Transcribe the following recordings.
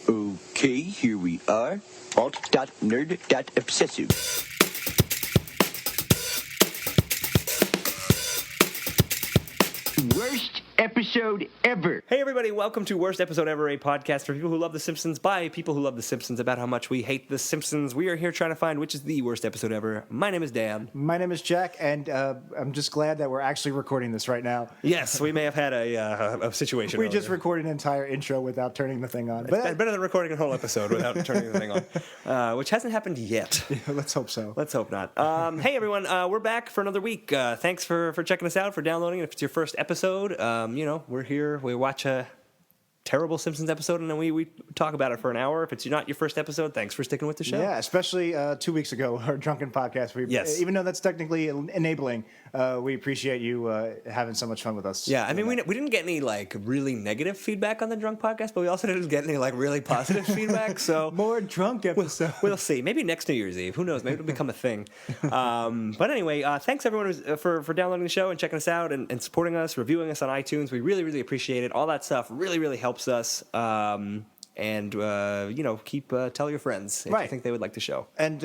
Okay, here we are. Alt.nerd.obsessive. Worst episode ever. Hey everybody, welcome to Worst Episode Ever, a podcast for people who love The Simpsons by people who love The Simpsons about how much we hate The Simpsons. We are here trying to find which is the worst episode ever. My name is Dan. My name is Jack, and I'm just glad that we're actually recording this right now. Yes, we may have had a situation We earlier. just recorded an entire intro without turning the thing on. It's better than recording a whole episode without turning the thing on, which hasn't happened yet. Let's hope so. Let's hope not. Hey everyone, we're back for another week. Thanks for checking us out, for downloading. If it's your first episode, we're here. We watch a terrible Simpsons episode, and then we talk about it for an hour. If it's not your first episode, thanks for sticking with the show. Yeah, especially 2 weeks ago, our Drunken Podcast. Yes. Even though that's technically enabling, we appreciate you having so much fun with us. Yeah, I mean, we didn't get any, really negative feedback on the Drunk Podcast, but we also didn't get any, really positive feedback, so... More drunk episodes. We'll see. Maybe next New Year's Eve. Who knows? Maybe it'll become a thing. But anyway, thanks everyone for downloading the show and checking us out and supporting us, reviewing us on iTunes. We really, really appreciate it. All that stuff really, really helps us. Keep tell your friends if you think they would like the show. And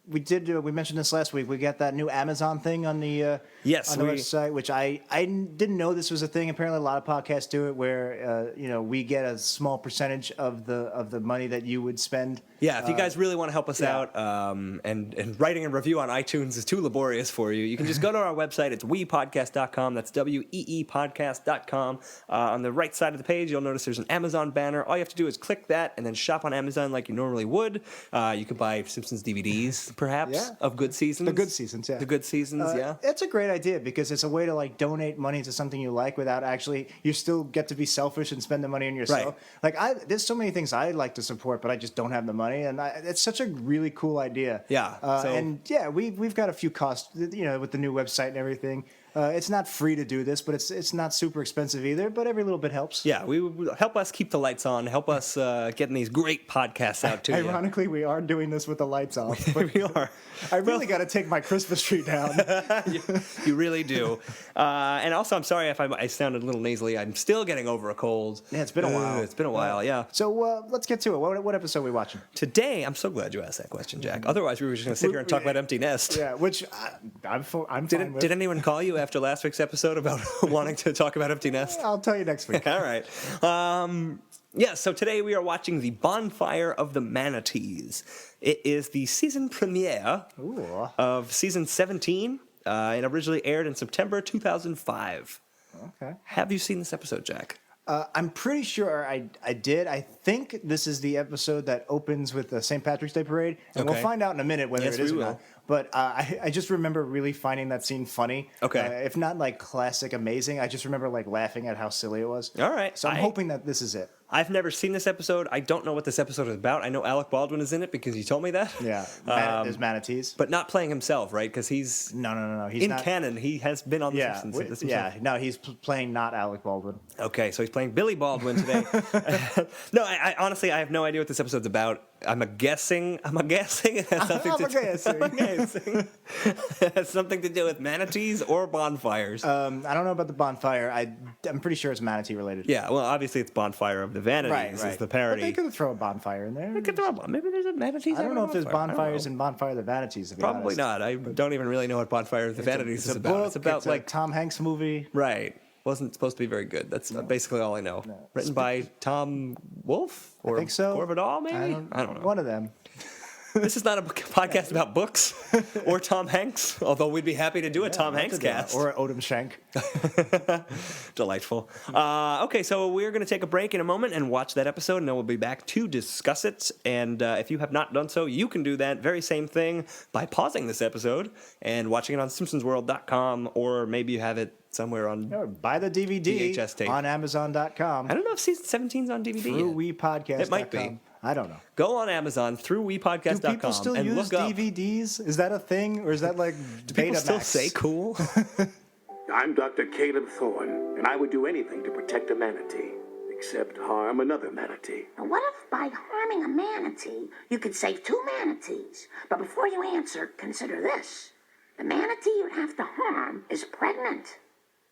we mentioned this last week. We got that new Amazon thing on the website, which I didn't know this was a thing. Apparently, a lot of podcasts do it, where we get a small percentage of the money that you would spend. Yeah, if you guys really want to help us out, and writing a review on iTunes is too laborious for you, you can just go to our website. It's weepodcast.com. That's weepodcast.com. On the right side of the page, you'll notice there's an Amazon banner. All you have to do is click that and then shop on Amazon like you normally would. You could buy Simpsons DVDs, perhaps, of good seasons. The good seasons, yeah. The good seasons, yeah. It's a great idea because it's a way to donate money to something you like without actually, you still get to be selfish and spend the money on yourself. Right. There's so many things I like to support, but I just don't have the money, and it's such a really cool idea. Yeah. We've got a few costs, with the new website and everything. It's not free to do this, but it's not super expensive either. But every little bit helps. Yeah, we help us keep the lights on. Help us getting these great podcasts out to you. Ironically, we are doing this with the lights off. We are. I really got to take my Christmas tree down. You really do. And also, I'm sorry if I sounded a little nasally. I'm still getting over a cold. Yeah, it's been a while. It's been a while. Yeah. So let's get to it. What episode are we watching today? I'm so glad you asked that question, Jack. Otherwise, we were just going to sit here and talk about Empty Nest. Yeah, which I'm fine with. Did anyone call you after last week's episode about wanting to talk about Empty Nest? I'll tell you next week. All right. So today we are watching the Bonfire of the Manatees. It is the season premiere of season 17, and originally aired in September 2005. Okay. Have you seen this episode, Jack? I'm pretty sure I did. I think this is the episode that opens with the St. Patrick's Day parade, and we'll find out in a minute whether it is or not. But I just remember really finding that scene funny. Okay. If not classic amazing, I just remember laughing at how silly it was. All right. So I'm hoping that this is it. I've never seen this episode. I don't know what this episode is about. I know Alec Baldwin is in it because you told me that. Yeah. There's Manatees. But not playing himself, right? Because he's... No. He's in not canon. He has been on The Simpsons. No, he's playing not Alec Baldwin. Okay, so he's playing Billy Baldwin today. No, I honestly, I have no idea what this episode's about. I'm guessing it has something it has something to do with manatees or bonfires. I don't know about the bonfire. I'm pretty sure it's manatee related. Yeah, well, obviously it's Bonfire of the Vanities is the parody. But they could throw a bonfire in there. Maybe there's a manatees. I don't know if there's bonfires in Bonfire of the Vanities. Probably not. I don't even really know what Bonfire of the Vanities is about. It's about a Tom Hanks movie. Right. Wasn't supposed to be very good. That's basically all I know. No. Written by Tom Wolfe? Or I think so. Corvidal, maybe? I don't know. One of them. This is not a podcast about books or Tom Hanks, although we'd be happy to do a Tom Hanks cast. Or Odom Shank. Delightful. Okay, so we're going to take a break in a moment and watch that episode, and then we'll be back to discuss it. And if you have not done so, you can do that very same thing by pausing this episode and watching it on simpsonsworld.com, or maybe you have it somewhere on... Or buy the DVD VHS tape. on Amazon.com. I don't know if season 17's on DVD Through WePodcast.com. It might be. I don't know. Go on Amazon through WePodcast.com. Do people still use DVDs? Is that a thing? Or is that Do people still say cool? I'm Dr. Caleb Thorne, and I would do anything to protect a manatee, except harm another manatee. Now, what if by harming a manatee, you could save 2 manatees? But before you answer, consider this. The manatee you'd have to harm is pregnant.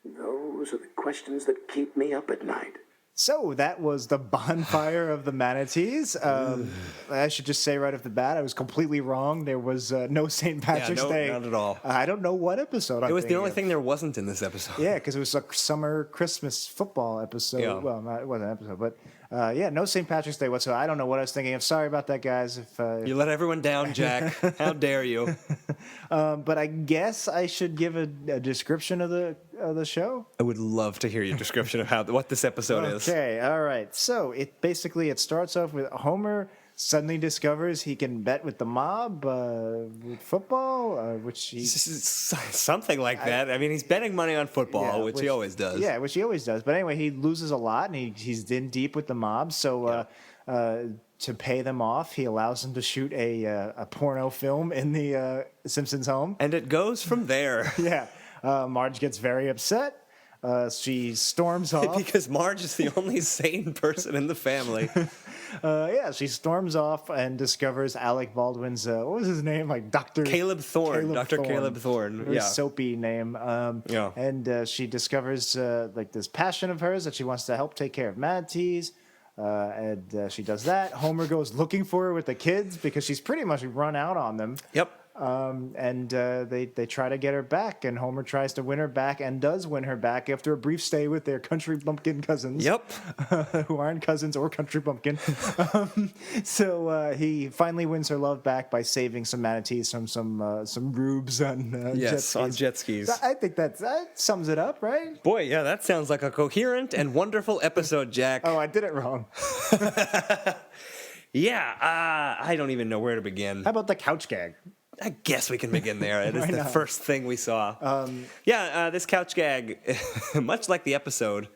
Those are the questions that keep me up at night. So that was the bonfire of the Manatees. I should just say right off the bat, I was completely wrong. There was no St. Patrick's Day. Not at all. I don't know what episode. It was the only thing there wasn't in this episode. Yeah, because it was a summer Christmas football episode. Yeah. Well, it wasn't an episode, but no St. Patrick's Day whatsoever. I don't know what I was thinking of. Sorry about that, guys. If You let everyone down, Jack. How dare you? but I guess I should give a description of the show. I would love to hear your description of what this episode is. Okay, all right. So it starts off with Homer suddenly discovers he can bet with the mob with football, which he something like that. I mean, he's betting money on football, which he always does. Yeah, which he always does. But anyway, he loses a lot, and he's in deep with the mob. So to pay them off, he allows them to shoot a porno film in the Simpsons home, and it goes from there. Yeah, Marge gets very upset. She storms off. Because Marge is the only sane person in the family. She storms off and discovers Alec Baldwin's, what was his name? Like Dr. Caleb Thorne. Dr. Caleb Thorne. Very soapy name. And she discovers like this passion of hers that she wants to help take care of manatees. And she does that. Homer goes looking for her with the kids because she's pretty much run out on them. Yep. They try to get her back, and Homer tries to win her back and does win her back after a brief stay with their country bumpkin cousins. Yep. Who aren't cousins or country bumpkin. So he finally wins her love back by saving some manatees from some rubes on jet skis. On jet skis. I think that sums it up, right? Boy, yeah, that sounds like a coherent and wonderful episode, Jack. Oh, I did it wrong. Yeah, I don't even know where to begin. How about the couch gag? I guess we can begin there. It is the first thing we saw. This couch gag, much like the episode,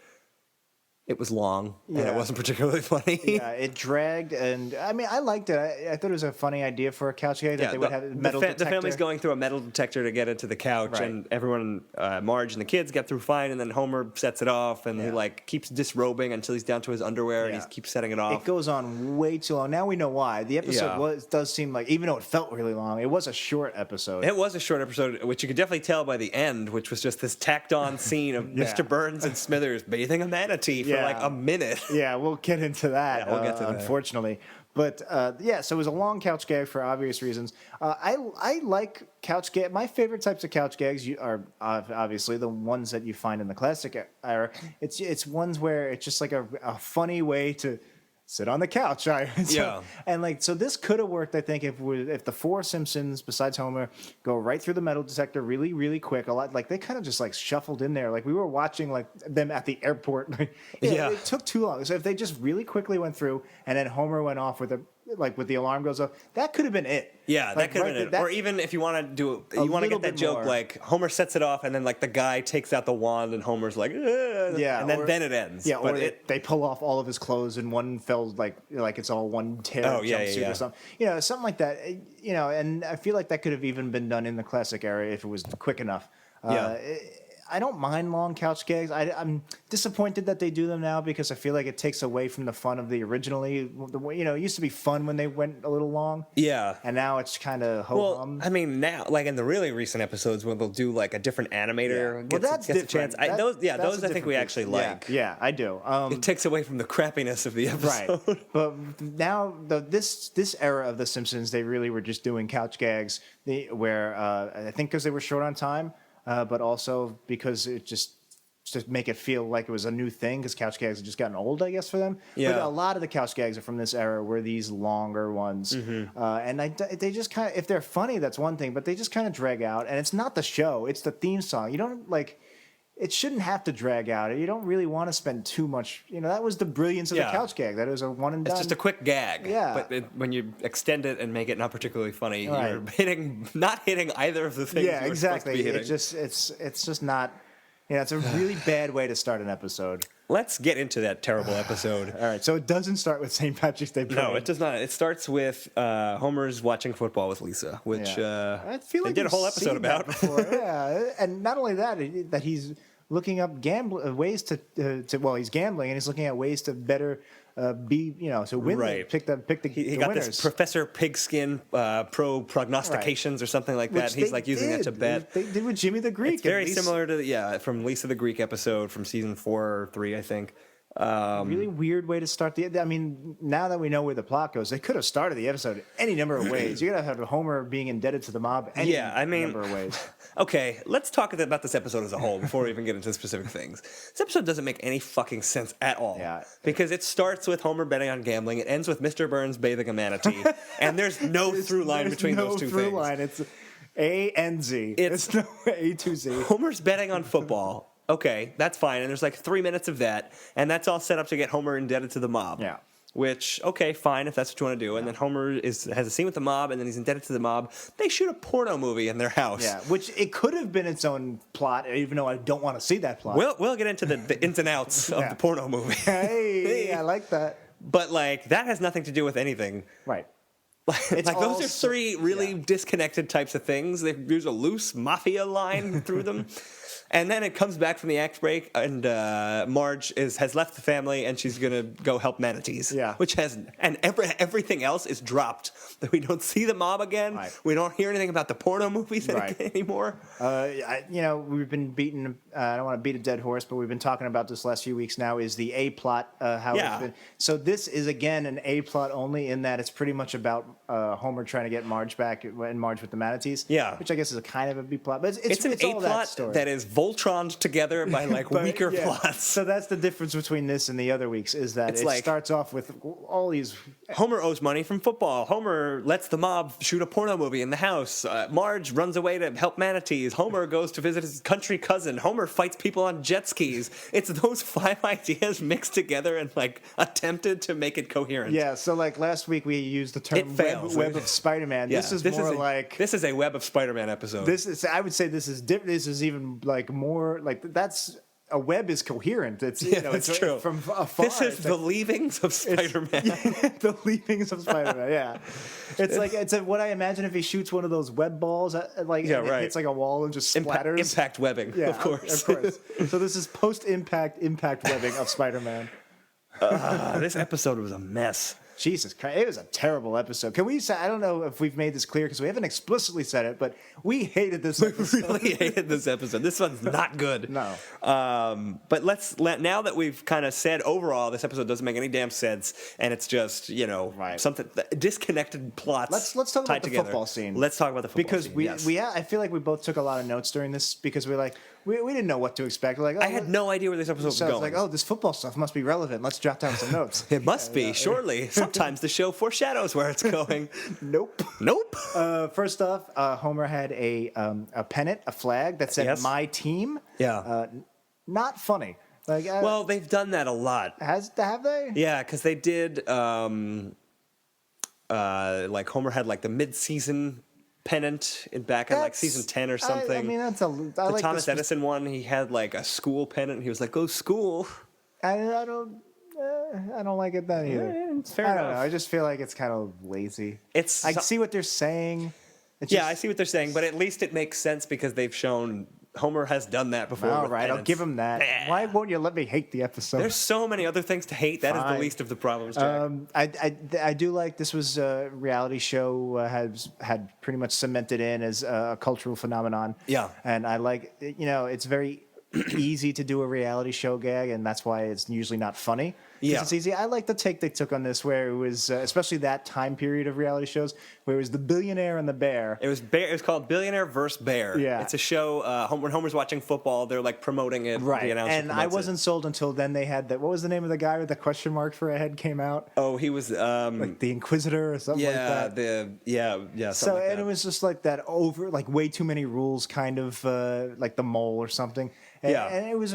it was long and it wasn't particularly funny. Yeah, it dragged, and I mean, I liked it. I thought it was a funny idea for a couch gag that they would have a metal detector. The family's going through a metal detector to get into the couch, and everyone, Marge and the kids, get through fine, and then Homer sets it off, and he like keeps disrobing until he's down to his underwear, and he keeps setting it off. It goes on way too long. Now we know why. The episode does seem like, even though it felt really long, it was a short episode. It was a short episode, which you could definitely tell by the end, which was just this tacked-on scene of Mr. Burns and Smithers bathing a manatee for like a minute. Yeah, we'll get into that. Yeah, we'll get to that. Unfortunately. But so it was a long couch gag for obvious reasons. I like couch gag. My favorite types of couch gags are obviously the ones that you find in the classic era. It's ones where it's just like a funny way to sit on the couch. So this could have worked, I think, if the four Simpsons besides Homer go right through the metal detector really, really quick. A lot, like they kind of just like shuffled in there, like we were watching like them at the airport. It took too long. So if they just really quickly went through, and then Homer went off with the alarm goes off, that could have been it. Yeah, that could have been it. Or even if you want to do it, you want to get that joke like Homer sets it off, and then like the guy takes out the wand, and Homer's like, and then it ends. Yeah, but they pull off all of his clothes, and one fell like it's all one tear jumpsuit or something. Something like that. And I feel like that could have even been done in the classic era if it was quick enough. I don't mind long couch gags. I'm disappointed that they do them now because I feel like it takes away from the fun of the originally. It used to be fun when they went a little long. Yeah. And now it's kind of ho-hum. Well, I mean, now, like in the really recent episodes when they'll do like a different animator gets a chance. Those I think we actually like. Yeah, I do. It takes away from the crappiness of the episode. Right. But now, this era of The Simpsons, they really were just doing couch gags where I think because they were short on time, but also because it just to make it feel like it was a new thing because couch gags had just gotten old, I guess, for them. Yeah. But a lot of the couch gags are from this era were these longer ones. Mm-hmm. And they just kind of, if they're funny, that's one thing, but they just kind of drag out. And it's not the show, it's the theme song. You don't like... It shouldn't have to drag out. You don't really want to spend too much. That was the brilliance of the couch gag. That it was a one and done. It's just a quick gag. Yeah. But when you extend it and make it not particularly funny, you're not hitting either of the things. Yeah, exactly. It's just not. It's a really bad way to start an episode. Let's get into that terrible episode. All right. So it doesn't start with St. Patrick's Day parade. No, it does not. It starts with Homer's watching football with Lisa, which I feel like they did a whole episode about. Yeah, and not only that he's looking up ways to he's gambling and he's looking at ways to better to win. Right. Pick the he the got winners. This Professor Pigskin pro prognostications or something like that. He's like using that to bet. They did with Jimmy the Greek. It's very similar to from Lisa the Greek episode from season 4 or 3, I think. Really weird way to start I mean, now that we know where the plot goes, they could have started the episode any number of ways. You gotta have Homer being indebted to the mob any number of ways. Okay, let's talk about this episode as a whole before we even get into specific things. This episode doesn't make any fucking sense at all. Yeah. Because it starts with Homer betting on gambling, it ends with Mr. Burns bathing a manatee, and there's no through line between those two things. No through line. It's A and Z. It's no A to Z. Homer's betting on football. Okay, that's fine. And there's like 3 minutes of that, and that's all set up to get Homer indebted to the mob. Yeah. Which, okay, fine, if that's what you want to do. And then Homer has a scene with the mob, and then he's indebted to the mob. They shoot a porno movie in their house. Yeah, which it could have been its own plot, even though I don't want to see that plot. We'll get into the ins and outs of the porno movie. Hey, I like that. But, like, that has nothing to do with anything. Right. Like those are three really disconnected types of things. There's a loose mafia line through them. And then it comes back from the act break, and Marge has left the family, and she's gonna go help Manatees. Yeah. Everything else is dropped. We don't see the mob again. Right. We don't hear anything about the porno movies anymore. We've been beating. I don't want to beat a dead horse, but we've been talking about this last few weeks now. Is the A plot it's been? So this is again an A plot only in that it's pretty much about Homer trying to get Marge back and Marge with the Manatees. Yeah. Which I guess is a kind of a B plot, but it's an A all plot that is Voltroned together by weaker plots. So that's the difference between this and the other weeks is that it starts off with all these. Homer owes money from football. Homer lets the mob shoot a porno movie in the house. Marge runs away to help Manatees. Homer goes to visit his country cousin. Homer fights people on jet skis. It's those 5 ideas mixed together and attempted to make it coherent. Yeah. So last week we used the term web of Spider-Man. Yeah, this is a Web of Spider-Man episode. I would say this is different. This is even more that's a web is coherent. It's that's true. From afar. This is the leavings of Spider-Man. The leavings of Spider-Man. Yeah, it's what I imagine if he shoots one of those web balls. It hits a wall and just splatters. Impact webbing. Yeah, of course. So this is post-impact webbing of Spider-Man. This episode was a mess. Jesus Christ, it was a terrible episode. Can we say, I don't know if we've made this clear because we haven't explicitly said it, but we hated this episode. We really hated this episode. This one's not good. No. But now that we've kind of said overall this episode doesn't make any damn sense, and it's just, something, disconnected plots. Let's talk about the together. Football scene. Let's talk about the football scene. Because I feel like we both took a lot of notes during this because we didn't know what to expect. I had no idea where this episode was going. It's this football stuff must be relevant. Let's jot down some notes. It must be, surely. Sometimes the show foreshadows where it's going. Nope. First off, Homer had a pennant, a flag that said "My Team." Yeah. Not funny. Well, they've done that a lot. Have they? Yeah, because they did. Homer had the mid-season pennant back in season 10 or something. I mean, that's the Thomas Edison one. He had a school pennant. He was like, "Go school." I don't like it then either. It's fair I enough. don't know. I just feel like it's kind of lazy. I see what they're saying. I see what they're saying, but at least it makes sense because they've shown Homer has done that before. All right, I'll give him that. Why won't you let me hate the episode? There's so many other things to hate. That is the least of the problems, Jack. I do like this was a reality show had pretty much cemented in as a cultural phenomenon. Yeah. And I like, it's very easy to do a reality show gag, and that's why it's usually not funny. Yeah. It's easy. I like the take they took on this, where it was, especially that time period of reality shows, where it was the billionaire and the bear. It was called Billionaire vs. Bear. Yeah. It's a show, when Homer's watching football, they're promoting it. Right. The announcer and I wasn't sold until then they had that. What was the name of the guy with the question mark for a head came out? Oh, he was... the Inquisitor or something like that. So, and it was just that over, way too many rules kind of, like the mole or something. And it was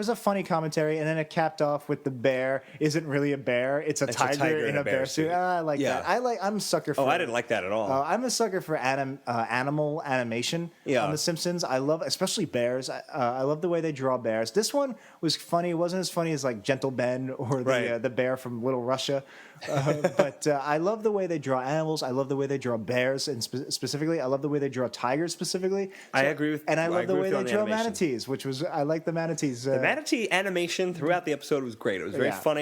a funny commentary, and then it capped off with the bear isn't really a bear; it's a tiger in a bear suit. I like that. I'm a sucker for. Oh, I didn't like that at all. I'm a sucker for animal animation on The Simpsons. I love, especially bears. I love the way they draw bears. This one was funny. It wasn't as funny as Gentle Ben or the bear from Little Russia, but I love the way they draw animals. I love the way they draw bears, and specifically, I love the way they draw tigers. Specifically, I agree with. And I love the way they draw manatees, which was I like the manatees. The manatee animation throughout the episode was great. It was very funny.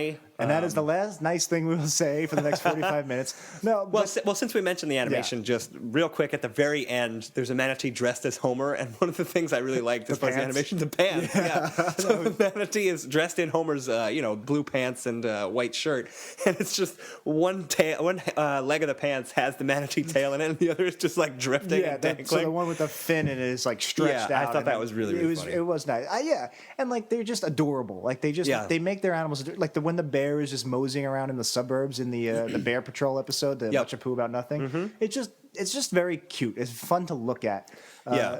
And that is the last nice thing we will say for the next 45 minutes. No, well, since we mentioned the animation, just real quick, at the very end, there's a manatee dressed as Homer, and one of the things I really liked as far as the animation, the pants. Yeah. So the manatee is dressed in Homer's, blue pants and white shirt, and it's just one leg of the pants has the manatee tail in it, and the other is just like drifting and dangling. So the one with the fin in it is like stretched out. I thought that was really funny. It was nice. And like they're just adorable. Like they make their animals like when the bear is just moseying around in the suburbs in the Bear Patrol episode, the Much Ado About Nothing. Mm-hmm. It's just very cute. It's fun to look at.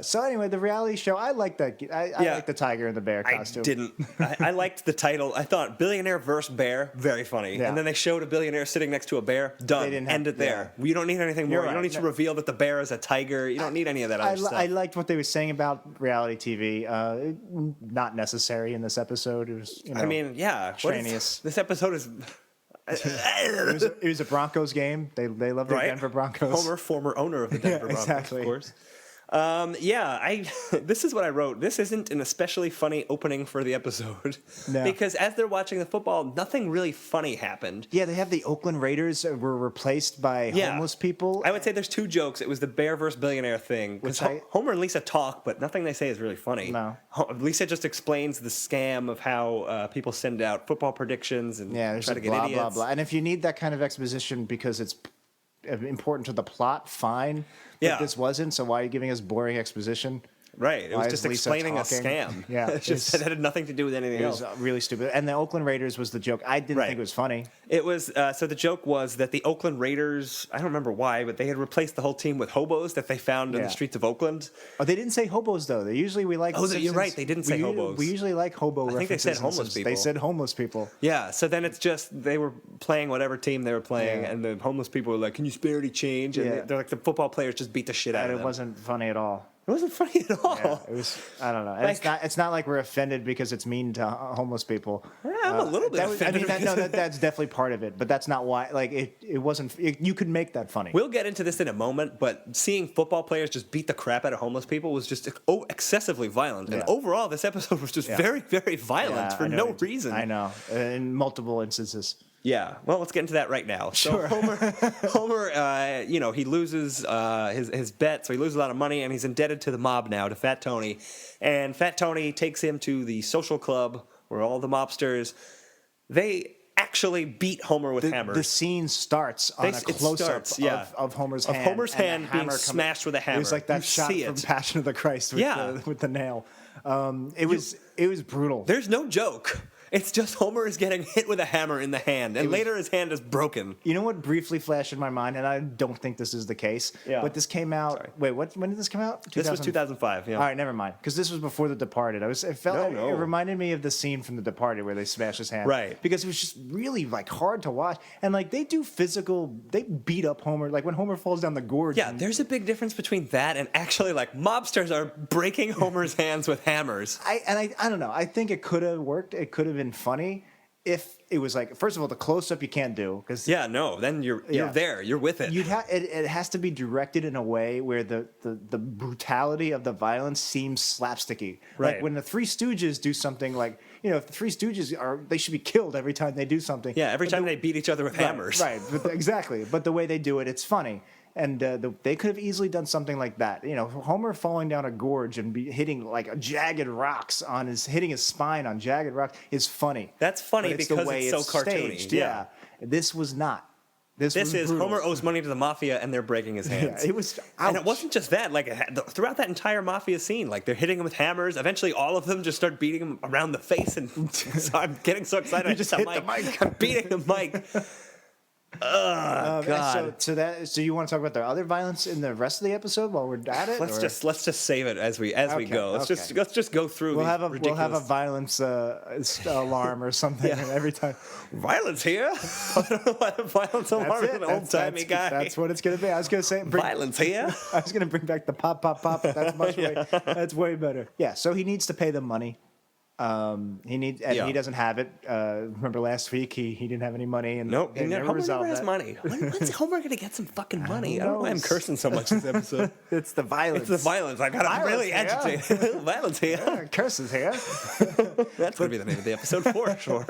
So anyway, the reality show, I like that. I like the tiger and the bear costume. I didn't. I liked the title. I thought billionaire versus bear, very funny. Yeah. And then they showed a billionaire sitting next to a bear. Done. End it there. You don't need anything more. Right. You don't need to reveal that the bear is a tiger. You don't need any of that other stuff. I liked what they were saying about reality TV. Not necessary in this episode. It was, extraneous. This episode is... it was a Broncos game. They love the Denver Broncos. Homer, former owner of the Denver Broncos, exactly. Of course. This is what I wrote. This isn't an especially funny opening for the episode. No. Because as they're watching the football, nothing really funny happened. Yeah, they have the Oakland Raiders were replaced by homeless people. I would say there's two jokes. It was the bear versus billionaire thing. Because Homer and Lisa talk, but nothing they say is really funny. No. Lisa just explains the scam of how people send out football predictions and try to get idiots. Blah, blah. And if you need that kind of exposition because it's important to the plot, fine. But this wasn't, so why are you giving us boring exposition? Right. It was just explaining a scam. Yeah. It had nothing to do with anything else. It was really stupid. And the Oakland Raiders was the joke. I didn't think it was funny. It was, so the joke was that the Oakland Raiders, I don't remember why, but they had replaced the whole team with hobos that they found in the streets of Oakland. Oh, they didn't say hobos, though. We like you're right. They didn't say hobos. We usually like hobo references. I think they said homeless people. They said homeless people. Yeah, so then it's just, they were playing whatever team they were playing, and the homeless people were like, can you spare any change? And they're like, the football players just beat the shit out of them. It wasn't funny at all. It wasn't funny at all. Yeah, it was. I don't know. And it's not like we're offended because it's mean to homeless people. Yeah, I'm a little bit offended. That's definitely part of it, but that's not why. Like it wasn't. You could make that funny. We'll get into this in a moment, but seeing football players just beat the crap out of homeless people was just excessively violent. And overall, this episode was just very, very violent for no reason. I know, in multiple instances. Yeah, well, let's get into that right now. Sure. So Homer, he loses his bet, so he loses a lot of money, and he's indebted to the mob now, to Fat Tony. And Fat Tony takes him to the social club where all the mobsters, they actually beat Homer with hammers. The scene starts on a close-up of Homer's hand. Of Homer's hand being smashed with a hammer. It was like that shot from Passion of the Christ with the nail. It was brutal. There's no joke. It's just Homer is getting hit with a hammer in the hand, and later his hand is broken. You know what briefly flashed in my mind, and I don't think this is the case, but this came out... Sorry. Wait, when did this come out? This was 2005, yeah. All right, never mind, because this was before The Departed. It reminded me of the scene from The Departed where they smash his hand. Right. Because it was just really hard to watch, and they do they beat up Homer, like when Homer falls down the gorge. Yeah, there's a big difference between that and actually mobsters are breaking Homer's hands with hammers. I don't know. I think it could have worked. It could have been funny if it was first of all, the close-up you can't do because then you're there, you're with it. It has to be directed in a way where the brutality of the violence seems slapsticky. Right. Like when the Three Stooges do something if the Three Stooges they should be killed every time they do something. Yeah, every time they beat each other with hammers. Right, exactly. But the way they do it, it's funny. And they could have easily done something like that. Homer falling down a gorge and hitting jagged rocks hitting his spine on jagged rocks is funny. That's funny because the way it's so cartoony. Staged. Yeah. This was not. This is brutal. Homer owes money to the mafia and they're breaking his hands. Yeah, it was. Ouch. And it wasn't just that. Throughout that entire mafia scene, they're hitting him with hammers. Eventually, all of them just start beating him around the face. And so I'm getting so excited. You just hit the mic. I'm beating the mic. God. So you want to talk about the other violence in the rest of the episode while we're at it? Let's just save it as we go. Let's just go through. We'll have a violence alarm or something every time. Violence here? I don't know why the violence alarm is an old timey guy. That's what it's gonna be. I was gonna say violence here. I was gonna bring back the pop. That's much way. That's way better. Yeah. So he needs to pay them money. He doesn't have it. Remember last week he didn't have any money, and nope, they never Homer resolved never has that. money. When's Homer gonna get some fucking money? I don't know why I'm cursing so much this episode. It's the violence. It's the violence. I got really agitated. Violence here. Yeah, curses here. That's gonna be the name of the episode for sure.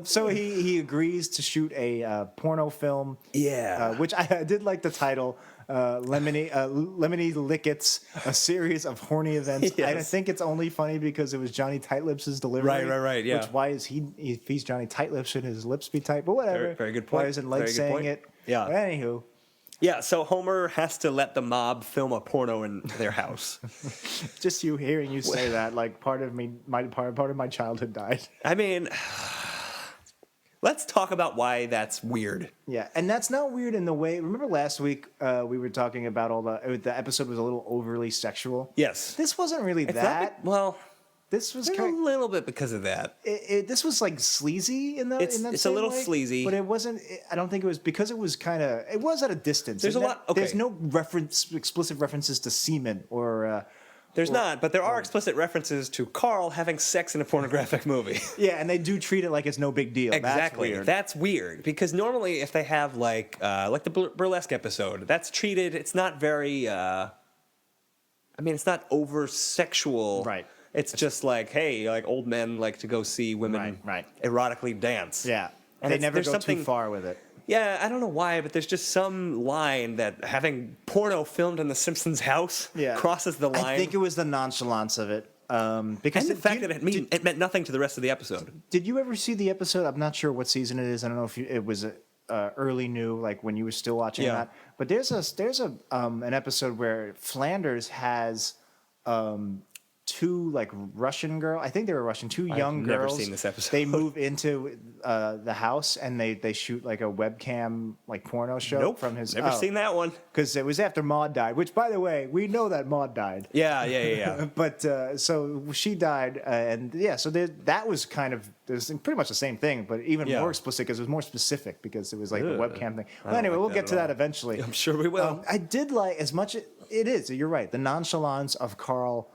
So he agrees to shoot a porno film. Yeah, which I did like the title. Lemony Lickets, a series of horny events. Yes. I think it's only funny because it was Johnny Tightlips' delivery. Right, yeah. Which, why is if he's Johnny Tightlips, should his lips be tight? But whatever. Very, very good point. Why isn't Leg Very good saying point. it? Yeah. But anywho. Yeah, so Homer has to let the mob film a porno in their house. Just hearing you say that, like part of my childhood died. I mean, let's talk about why that's weird. Yeah, and that's not weird in the way. Remember last week we were talking about the episode was a little overly sexual. Yes, This wasn't really it's that. This was a kind little bit because of that. this was like sleazy in that. It's in that a same little way, sleazy, but it wasn't. I don't think it was because it was kind of. It was at a distance. There's a lot. Okay. There's no explicit references to semen or. There's not, but there are explicit references to Carl having sex in a pornographic movie. Yeah, and they do treat it like it's no big deal. Exactly. That's weird because normally if they have like the burlesque episode, that's treated. It's not very. It's not over sexual. Right. It's just like, hey, like old men like to go see women Right. erotically dance. Yeah, And they never go something too far with it. Yeah, I don't know why, but there's just some line that having porno filmed in the Simpsons house crosses the line. I think it was the nonchalance of it. Because and the fact that it meant nothing to the rest of the episode. Did you ever see the episode? I'm not sure what season it is. I don't know if it was early new, like when you were still watching that. But there's an episode where Flanders has two like Russian girl. I think they were Russian. Two young girls. I've never seen this episode. They move into the house and they shoot like a webcam like porno show from his. Never seen that one because it was after Maude died. Which, by the way, we know that Maude died. Yeah. But so she died, and so that was kind of pretty much the same thing, but even more explicit because it was more specific because it was like the webcam thing. Well, anyway, we'll get to that eventually. I'm sure we will. I did like as much. It is. You're right. The nonchalance of Carl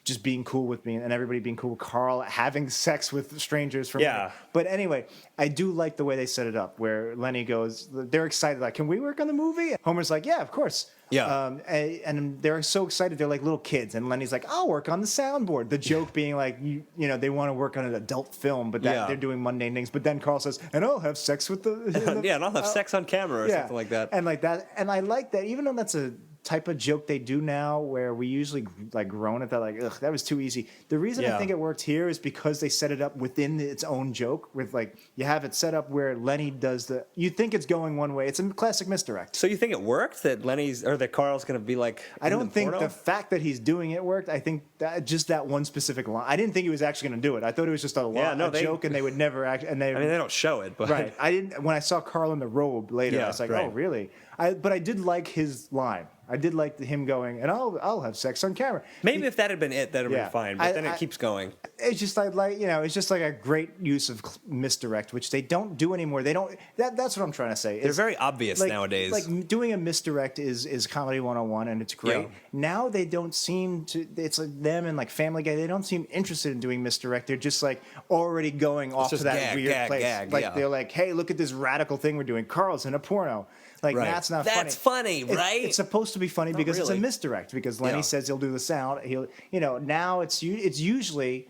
just being cool with me and everybody being cool with Carl having sex with strangers. But anyway, I do like the way they set it up where Lenny goes, they're excited, like, can we work on the movie? Homer's like, yeah, of course. Yeah. And they're so excited. They're like little kids. And Lenny's like, I'll work on the soundboard. The joke being like, you know, they want to work on an adult film, but they're doing mundane things. But then Carl says, and I'll have sex with the and I'll have sex on camera or something like that. And like that. And I like that, even though that's a type of joke they do now where we usually like groan at that, like, ugh, that was too easy. The reason I think it worked here is because they set it up within its own joke with like, you have it set up where Lenny does you think it's going one way. It's a classic misdirect. So you think it worked that that Carl's going to be like, I don't think the fact that he's doing it worked. I think that just that one specific line. I didn't think he was actually going to do it. I thought it was just a joke and they would never act. And they don't show it, but right. I didn't, when I saw Carl in the robe later, I was like, oh really? But I did like his line. I did like him going, and I'll have sex on camera. Maybe if that had been it, that would have been fine. But then it keeps going. It's just it's just like a great use of misdirect, which they don't do anymore. They don't. That's what I'm trying to say. They're very obvious nowadays. Like doing a misdirect is comedy 101, and it's great. Yeah. Now they don't seem to. It's like them and like Family Guy. They don't seem interested in doing misdirect. They're just like already going off to that weird place. They're like, hey, look at this radical thing we're doing. Carl's in a porno. Like that's not funny. That's funny, right? It's supposed to be funny because it's a misdirect. Because Lenny says he'll do the sound. Now it's usually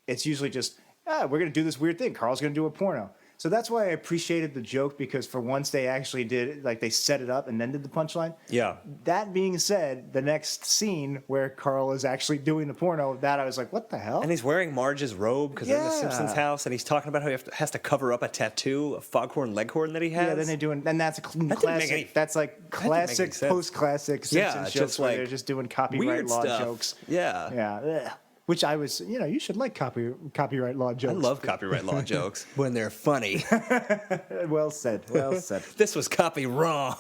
just we're gonna do this weird thing. Carl's gonna do a porno. So that's why I appreciated the joke because for once they actually did it, like they set it up and then did the punchline. Yeah. That being said, the next scene where Carl is actually doing the porno, that I was like, what the hell? And he's wearing Marge's robe because they're in the Simpsons house, and he's talking about how he has to cover up a tattoo, a foghorn leghorn that he has. Yeah, then they're doing, and that's a classic. That's like classic post-classic Simpsons jokes where they're just doing copyright law jokes. Yeah. Yeah. Which I was, you should like copyright law jokes. I love copyright law jokes when they're funny. Well said. Well said. This was copy wrong.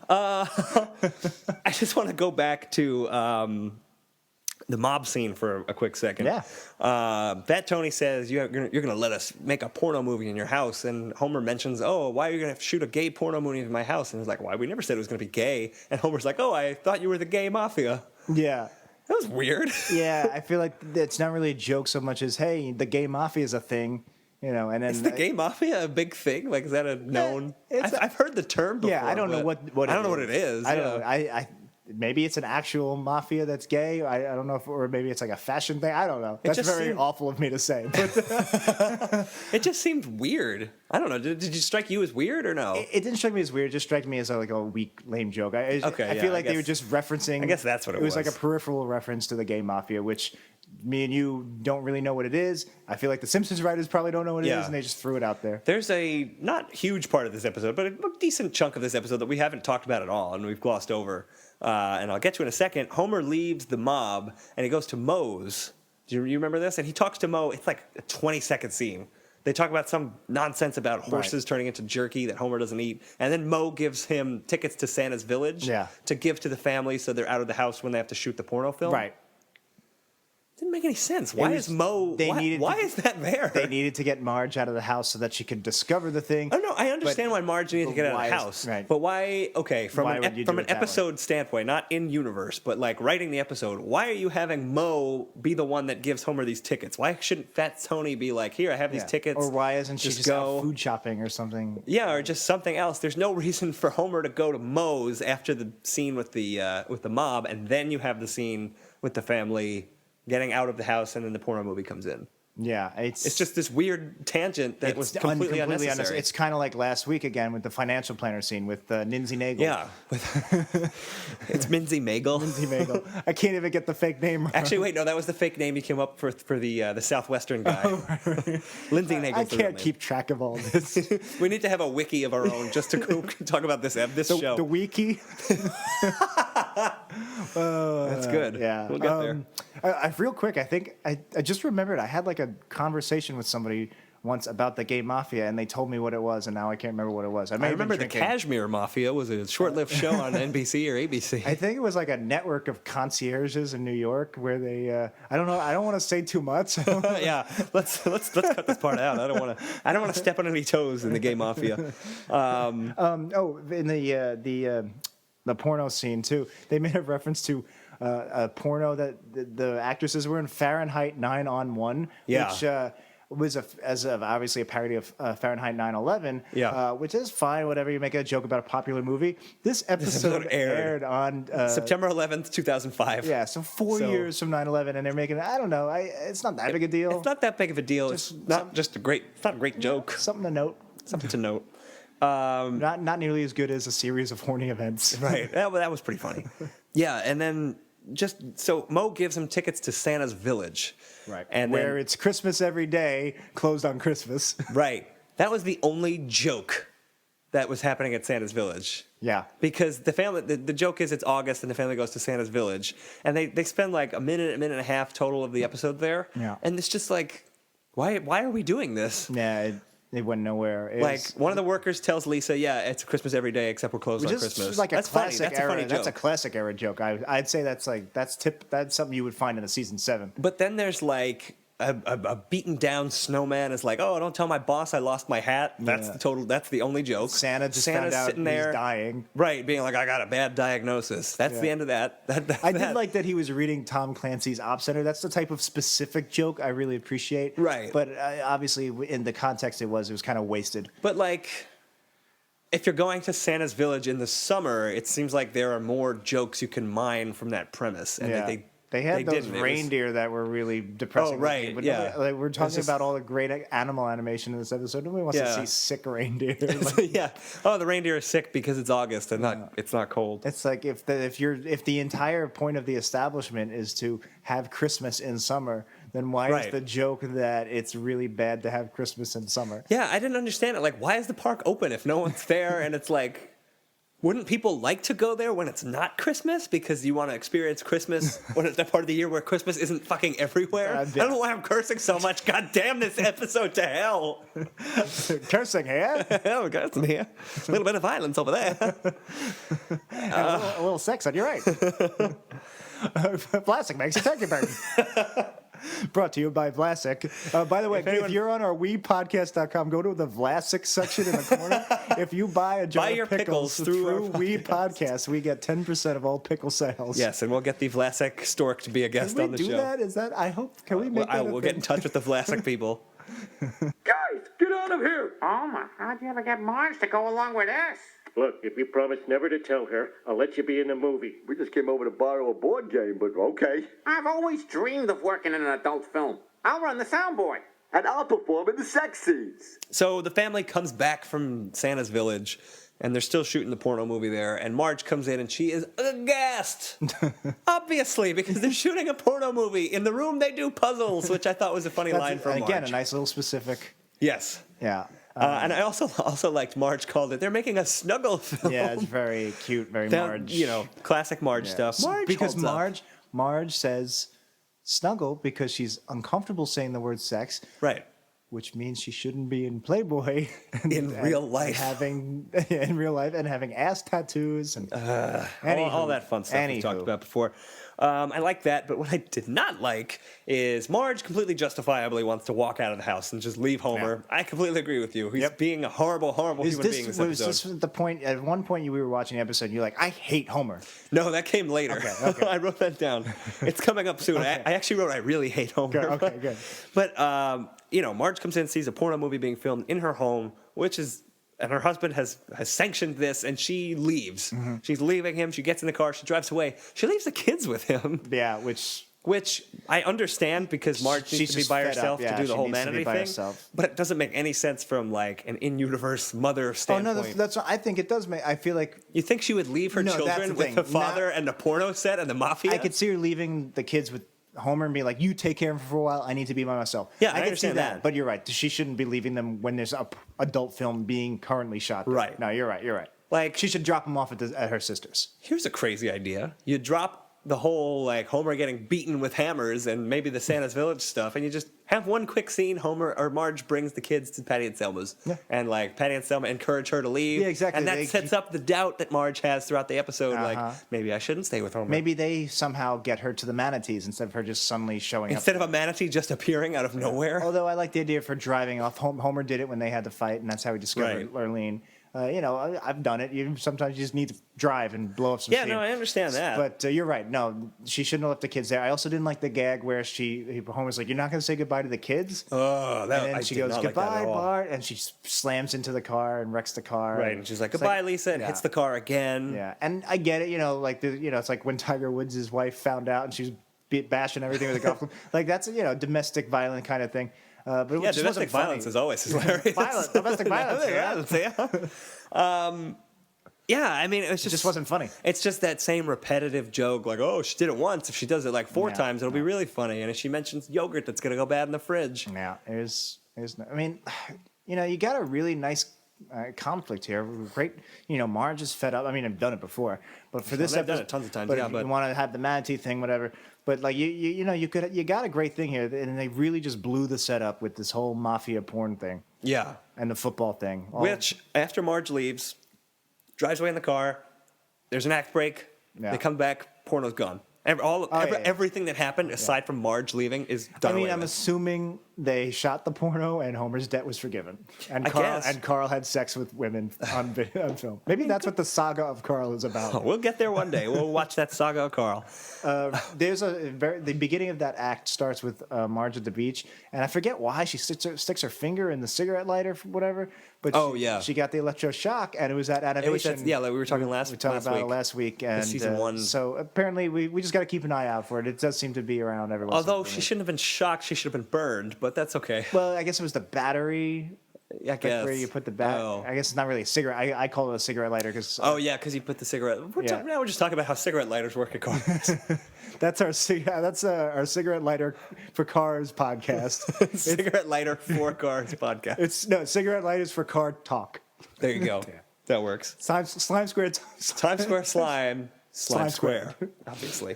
I just want to go back to the mob scene for a quick second. Yeah. Fat Tony says you're going to let us make a porno movie in your house, and Homer mentions, oh, why are you going to shoot a gay porno movie in my house? And he's like, why? We never said it was going to be gay. And Homer's like, oh, I thought you were the gay mafia. Yeah. That was weird. Yeah, I feel like it's not really a joke so much as, hey, the gay mafia is a thing, and then Is the gay mafia a big thing? Like, is that a known? I've heard the term before. Yeah, I don't know what I don't know what it is. I don't know. I maybe it's an actual mafia that's gay. I don't know if, or maybe it's like a fashion thing. I don't know. That's very awful of me to say. But it just seemed weird. I don't know. Did it strike you as weird or no? It didn't strike me as weird. It just struck me as like a weak, lame joke. I feel like they were just referencing. I guess that's what it was. It was like a peripheral reference to the gay mafia, which me and you don't really know what it is. I feel like the Simpsons writers probably don't know what it is, and they just threw it out there. There's a not huge part of this episode, but a decent chunk of this episode that we haven't talked about at all, and we've glossed over. And I'll get to in a second. Homer leaves the mob, and he goes to Moe's. Do you remember this? And he talks to Moe. It's like a 20-second scene. They talk about some nonsense about horses turning into jerky that Homer doesn't eat. And then Moe gives him tickets to Santa's village to give to the family so they're out of the house when they have to shoot the porno film. Right. Didn't make any sense. Why is Moe? Why is that there? They needed to get Marge out of the house so that she could discover the thing. Oh no, I understand why Marge needed to get out of the house. Right. But why? Okay, from an episode standpoint, not in universe, but like writing the episode, why are you having Moe be the one that gives Homer these tickets? Why shouldn't Fat Tony be like, here, I have these tickets? Or why isn't she just out food shopping or something? Yeah, or just something else. There's no reason for Homer to go to Moe's after the scene with the mob, and then you have the scene with the family getting out of the house, and then the porno movie comes in. Yeah, it's just this weird tangent that was completely unnecessary. It's kind of like last week again with the financial planner scene with Ninzi Nagel. Yeah, it's Minzy Magel. Minzy Magel. I can't even get the fake name. Actually, wait, no, that was the fake name you came up for the Southwestern guy. Lindsay Nagel. I can't keep track of all this. We need to have a wiki of our own just to talk about this show. The wiki. That's good. Yeah, we'll get there. Real quick, I think I just remembered I had like a conversation with somebody once about the gay mafia, and they told me what it was, and now I can't remember what it was. I remember the Kashmir Mafia was a short-lived show on NBC or ABC. I think it was like a network of concierges in New York where they. I don't know. I don't want to say too much. Yeah, let's cut this part out. I don't want to step on any toes in the gay mafia. In the porno scene too, they made a reference to a porno that the actresses were in, Fahrenheit 9/1, which was obviously a parody of Fahrenheit 9/11, which is fine, whatever, you make a joke about a popular movie. This episode aired on September 11th, 2005. Yeah, so 4 years from 9/11, and they're making, I don't know, it's not that big a deal. It's not that big of a deal. It's not a great joke. Something to note. Something to note. Not nearly as good as a series of horny events. Right. That was pretty funny. Yeah, and then so Moe gives him tickets to Santa's village. Right. And where it's Christmas every day, closed on Christmas. Right. That was the only joke that was happening at Santa's village. Yeah. Because the family, the joke is it's August and the family goes to Santa's village. And they spend like a minute and a half total of the episode there. Yeah. And it's just like, why are we doing this? Yeah, it went nowhere. One of the workers tells Lisa, "Yeah, it's Christmas every day except we're closed on Christmas." Like that's classic funny. era. That's a classic era joke. I'd say that's something you would find in a season 7. But then there's like a beaten down snowman is like, "Oh, don't tell my boss I lost my hat." That's the only joke. Santa's found out sitting there he's dying. Right, being like, "I got a bad diagnosis." That's the end of that. I did like that he was reading Tom Clancy's Op Center. That's the type of specific joke I really appreciate. Right. But obviously, in the context it was kind of wasted. But like, if you're going to Santa's village in the summer, it seems like there are more jokes you can mine from that premise. And they had those reindeer that were really depressing. Oh, right, but we're talking about all the great animal animation in this episode. Nobody wants to see sick reindeer. Yeah. Oh, the reindeer are sick because it's August and it's not cold. It's like if the entire point of the establishment is to have Christmas in summer, then why is the joke that it's really bad to have Christmas in summer? Yeah, I didn't understand it. Like, why is the park open if no one's there? And it's like, wouldn't people like to go there when it's not Christmas because you want to experience Christmas when it's that part of the year where Christmas isn't fucking everywhere? I don't know why I'm cursing so much. God damn this episode to hell. Cursing here? Oh, cursing here. A little bit of violence over there. A little sex on your right. Plastic makes you turkey burn. Brought to you by Vlasic. By the way, if you're on our WePodcast.com, go to the Vlasic section in the corner. If you buy a jar of pickles through WePodcast, we get 10% of all pickle sales. Yes, and we'll get the Vlasic stork to be a guest on the show. Can we do that? Is that? I hope. Can we make that? We'll get in touch with the Vlasic people. Guys, get out of here! Alma, how'd you ever get Marge to go along with us? Look, if you promise never to tell her, I'll let you be in the movie. We just came over to borrow a board game, but okay. I've always dreamed of working in an adult film. I'll run the soundboard. And I'll perform in the sex scenes. So the family comes back from Santa's village, and they're still shooting the porno movie there, and Marge comes in, and she is aghast. Obviously, because they're shooting a porno movie. In the room, they do puzzles, which I thought was a funny line from Marge. Again, a nice little specific. Yes. Yeah. And I also liked Marge called it. They're making a snuggle film. Yeah, it's very cute, very Marge. You know, classic Marge stuff. Marge says snuggle because she's uncomfortable saying the word sex. Right. Which means she shouldn't be in Playboy in real life, having ass tattoos and all that fun stuff we talked about before. I like that, but what I did not like is Marge completely justifiably wants to walk out of the house and just leave Homer. Yeah. I completely agree with you. He's being a horrible human being in this episode. Was this the point? At one point, we were watching the episode, and you're like, I hate Homer. No, that came later. Okay. I wrote that down. It's coming up soon. Okay. I actually wrote, I really hate Homer. Okay, good. But, Marge comes in, sees a porno movie being filmed in her home, and her husband has sanctioned this, and she leaves. Mm-hmm. She's leaving him. She gets in the car. She drives away. She leaves the kids with him. Yeah, which I understand because Marge needs to be by herself to do the whole Manatee thing. Herself. But it doesn't make any sense from like an in-universe mother standpoint. Oh no, that's what I think it does make. I feel like you think she would leave her children with the father and the porno set and the mafia. I could see her leaving the kids with Homer and be like, you take care of him for a while, I need to be by myself. Yeah, I can see understand that. But you're right. She shouldn't be leaving them when there's a adult film being currently shot there. Right. No, you're right. Like, she should drop them off at her sister's. Here's a crazy idea. You drop the whole like Homer getting beaten with hammers and maybe the Santa's Village stuff, and you just have one quick scene. Homer or Marge brings the kids to Patty and Selma's, and like Patty and Selma encourage her to leave. Yeah, exactly. And that sets up the doubt that Marge has throughout the episode. Like maybe I shouldn't stay with Homer. Maybe they somehow get her to the Manatees instead of her just suddenly showing up. Instead of a manatee just appearing out of nowhere. Although I like the idea of her driving off. Homer did it when they had to fight, and that's how we discovered Lurleen. I've done it. Sometimes you just need to drive and blow up some steam. Yeah, no, I understand that. But you're right. No, she shouldn't have left the kids there. I also didn't like the gag where Homer's like, "You're not going to say goodbye to the kids." Oh, that and then she goes, "Goodbye, Bart," and she slams into the car and wrecks the car. Right, and she's like, "Goodbye, Lisa," and hits the car again. Yeah, and I get it. It's like when Tiger Woods' wife found out and she was bashing everything with a golf club. Like that's domestic violent kind of thing. But domestic violence is always hilarious. Domestic violence. I mean, it just wasn't funny. It's just that same repetitive joke, like, oh, she did it once. If she does it like 4 times, it'll be really funny. And if she mentions yogurt that's going to go bad in the fridge. Yeah, you got a really nice conflict here. Great, Marge is fed up. I mean, I've done it before, but for this episode, I've done it tons of times. But you want to have the manatee thing, whatever. But like you got a great thing here, and they really just blew the setup with this whole mafia porn thing. Yeah, and the football thing. Which after Marge leaves, drives away in the car. There's an act break. Yeah. They come back. Porno's gone. Everything that happened aside from Marge leaving is done. I'm assuming they shot the porno and Homer's debt was forgiven, and Carl had sex with women on film. Maybe that's what the saga of Carl is about. We'll get there one day. We'll watch that saga of Carl. The beginning of that act starts with Marge at the beach, and I forget why she sticks her finger in the cigarette lighter, whatever. But she got the electroshock, and it was at animation. We were talking last week. We talked about it last week, and season 1. So apparently we just got to keep an eye out for it. It does seem to be around every once in a while. Although she shouldn't have been shocked, she should have been burned, but that's okay. Well, I guess it was the battery. I guess. Where you put the I guess it's not really a cigarette. I call it a cigarette lighter because. Because you put the cigarette. Now we're just talking about how cigarette lighters work at cars. That's our cigarette lighter for cars podcast. Cigarette lighter for cars podcast. Cigarette lighters for car talk. There you go. That works. Slime Square. Times Square Slime. Slime Square, obviously.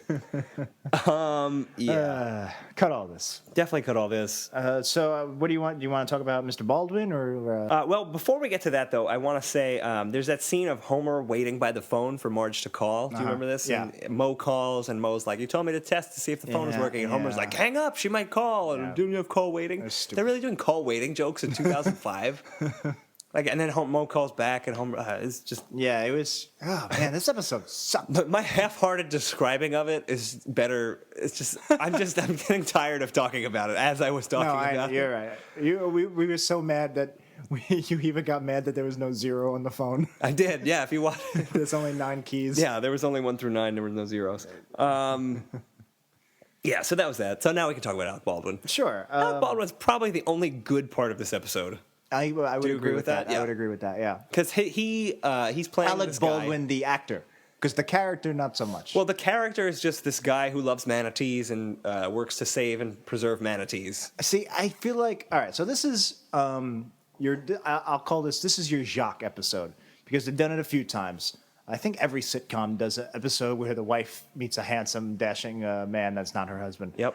Cut all this. Definitely cut all this. So what do you want? Do you want to talk about Mr. Baldwin or? Well, before we get to that, though, I want to say there's that scene of Homer waiting by the phone for Marge to call. Do you remember this? Yeah. And Mo calls, and Mo's like, "You told me to test to see if the phone is Yeah, working." And Homer's yeah. like, "Hang up, she might call." And didn't you have call waiting? That's stupid. They're really doing call waiting jokes in 2005. And then Mo calls back, and Homer is just. Yeah, it was. Oh man, this episode sucked. But my half-hearted describing of it is better. It's just I'm getting tired of talking about it as I was talking about it. You're right. We were so mad that you even got mad that there was no 0 on the phone. I did, yeah. If you watch, There's only 9 keys. yeah, there was only 1 through 9. There was no zeros. Yeah, so that was that. So now we can talk about Alec Baldwin. Sure. Alec Baldwin's probably the only good part of this episode I would you agree with that. Yeah. I would agree with that. Yeah. because he's playing Alec this guy. Baldwin, the actor, because the character not so much. Well, the character is just this guy who loves manatees and works to save and preserve manatees. See, I feel like all right. So this is I'll call this. This is your Jacques episode because they've done it a few times. I think every sitcom does an episode where the wife meets a handsome, dashing man that's not her husband. Yep.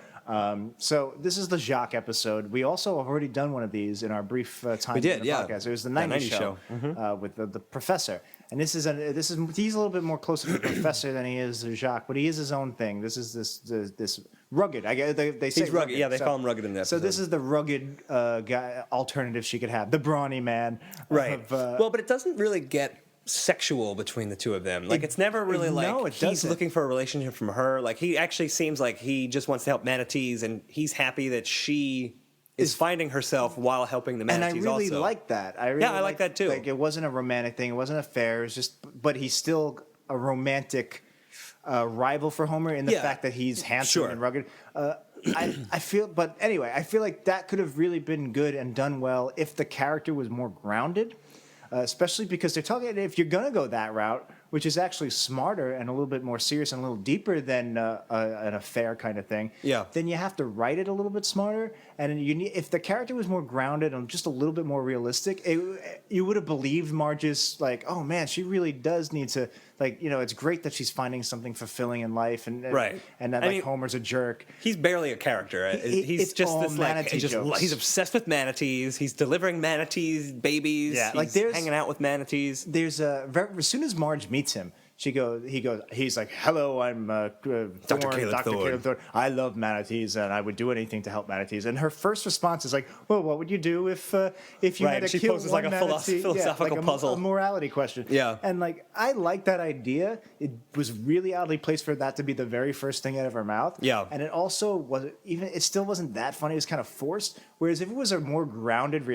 So this is the Jacques episode. We also have already done one of these in our brief time. We did, in the yeah. podcast. It was the That 90s 90s show. with the professor. And he's a little bit more closer to the professor than he is to Jacques, but he is his own thing. This is this rugged. I guess they say He's rugged. Yeah, they call him rugged in the So this episode. is the rugged guy alternative she could have, the brawny man. Right. of, Well, but it doesn't really get sexual between the two of them. Like it's never really no, like it he's doesn't. looking for a relationship from her. Like he actually seems like he just wants to help manatees, and he's happy that she is finding herself while helping the And I manatees. really also. like that. I like that too. Like it wasn't a romantic thing. It wasn't a fair. It was just, but he's still a romantic rival for Homer in the Yeah. fact that he's handsome Sure. and rugged. I feel, but anyway, I feel like that could have really been good and done well if the character was more grounded. Especially because they're talking, if you're going to go that route, which is actually smarter and a little bit more serious and a little deeper than an affair kind of thing, Yeah. then you have to write it a little bit smarter. And if the character was more grounded and just a little bit more realistic, you would have believed Marge's like, oh man, she really does need to, like, it's great that she's finding something fulfilling in life, and Right. and that I like mean, Homer's a jerk. He's barely a character. He's it's just all this like manatee jokes. he's obsessed with manatees. He's delivering manatees babies. Yeah, he's like there's- hanging out with manatees. There's as soon as Marge meets him, he's like, hello, I'm Dr. Caleb Thorne. I love manatees and I would do anything to help manatees. And her first response is like, well, what would you do if you Right, had to she kill poses one like a manatee? philosophical like puzzle. a morality question. Yeah. And like, I like that idea. It was really oddly placed for that to be the very first thing out of her mouth. Yeah. And it also it still wasn't that funny. It was kind of forced. Whereas if it was a more grounded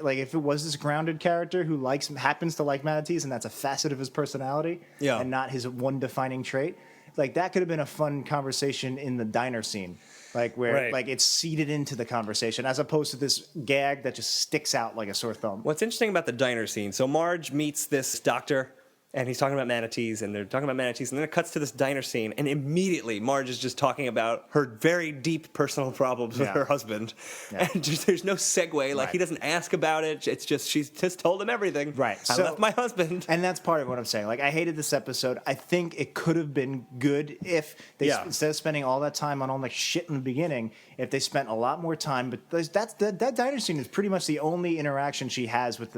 like if it was this grounded character who happens to like manatees and that's a facet of his personality, Yeah. and not his one defining trait, like that could have been a fun conversation in the diner scene, like where Right. like it's seeded into the conversation as opposed to this gag that just sticks out like a sore thumb. What's interesting about the diner scene? So Marge meets this doctor, and he's talking about manatees, and they're talking about manatees, and then it cuts to this diner scene, and immediately Marge is just talking about her very deep personal problems with Yeah. her husband, Yeah. and just there's no segue. Like Right. he doesn't ask about it. It's just she's just told him everything. Right. I So- left my husband. And that's part of what I'm saying. Like, I hated this episode. I think it could have been good if they, Yeah. instead of spending all that time on all that shit in the beginning, if they spent a lot more time. But that diner scene is pretty much the only interaction she has with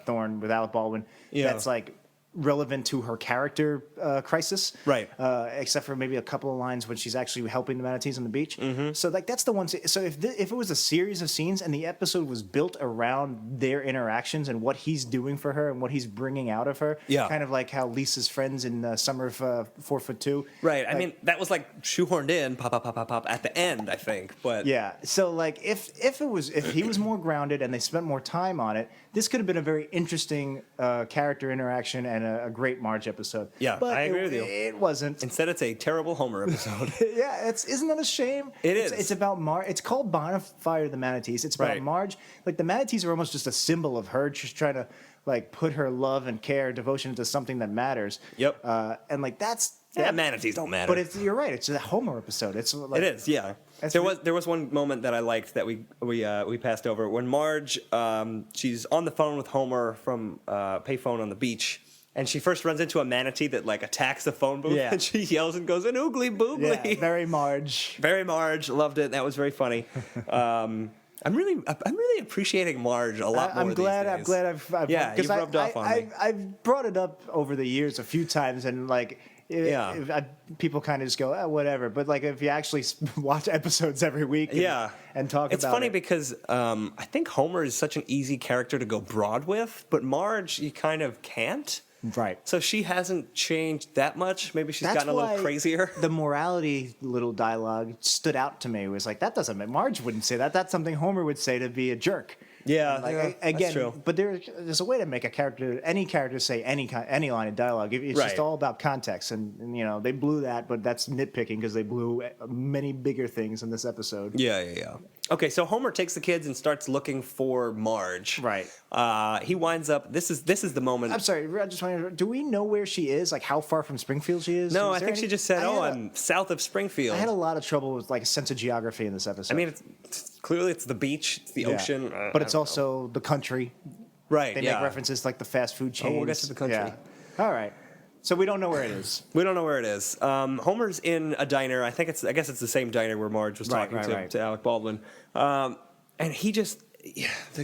Thorne, with Alec Baldwin. Yeah. That's like relevant to her character crisis, Right. Except for maybe a couple of lines when she's actually helping the manatees on the beach. Mm-hmm. So like that's the one. So if it was a series of scenes and the episode was built around their interactions and what he's doing for her and what he's bringing out of her, Yeah. kind of like how Lisa's friends in Summer of 4'2", Right. I like- mean, that was like shoehorned in, pop, pop, pop, pop, pop at the end, I think. But Yeah. So like if he was more grounded and they spent more time on it, this could have been a very interesting character interaction and a great Marge episode. Yeah, but I agree with you. It wasn't. instead, it's a terrible Homer episode. Yeah, isn't that a shame? It It's- is. It's about Marge. It's called Bonfire the Manatees. It's about Right. Marge. Like the Manatees are almost just a symbol of her just trying to like put her love and care, devotion into something that matters. Yep. And like that's. Yeah, manatees don't matter. But you're right. It's a Homer episode. It's like, It is, yeah. That's There was one moment that I liked that we passed over when Marge she's on the phone with Homer from payphone on the beach, And she first runs into a manatee that like attacks the phone booth, and she yells and goes, "An oogly boogly!" Yeah, very Marge. Very Marge. Loved it. That was very funny. I'm really appreciating Marge a lot more. I'm glad these days. I've you've rubbed off on me. I've brought it up over the years a few times, and like. People kind of just go, whatever. But like, if you actually watch episodes every week, and talk about it, it's funny because I think Homer is such an easy character to go broad with, but Marge, you kind of can't. Right. So she hasn't changed that much. Maybe she's gotten a little crazier. The morality little dialogue stood out to me. It was like, that doesn't make Marge wouldn't say that. That's something Homer would say to be a jerk. Yeah, again, that's true. But there's a way to make any character say any line of dialogue. It's just all about context, and you know they blew that, but that's nitpicking because they blew many bigger things in this episode. Yeah. Okay, so Homer takes the kids and starts looking for Marge. Right. He winds up. This is the moment. I'm sorry. I just want to. Do we know where she is? Like how far from Springfield she is? No, I think she just said, I'm south of Springfield. I had a lot of trouble with like a sense of geography in this episode. I mean, clearly it's the beach, it's the ocean. But it's also the country. Right, They make references like the fast food chains. Oh, we'll get to the country. Yeah. All right. So we don't know where it is. We don't know where it is. Homer's in a diner. I guess it's the same diner where Marge was talking to Alec Baldwin. And he just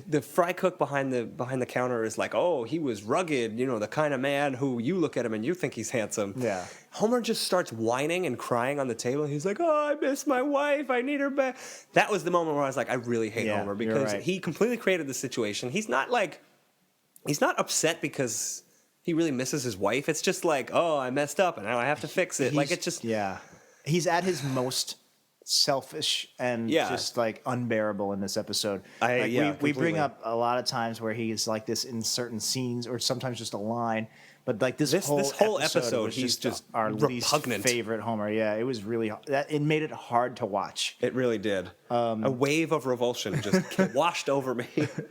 the fry cook behind the counter is like, oh, he was rugged, the kind of man who you look at him and you think he's handsome. Yeah. Homer just starts whining and crying on the table. He's like, oh, I miss my wife. I need her back. That was the moment where I was like, I really hate Homer because he completely created the situation. He's not upset because he really misses his wife. It's just like, oh, I messed up and now I have to fix it. Like, it's just... Yeah. He's at his most selfish and just like unbearable in this episode. We bring up a lot of times where he's like this in certain scenes or sometimes just a line. But like this whole episode he's just our repugnant. least favorite Homer. Yeah, it was really... It made it hard to watch. It really did. A wave of revulsion just washed over me.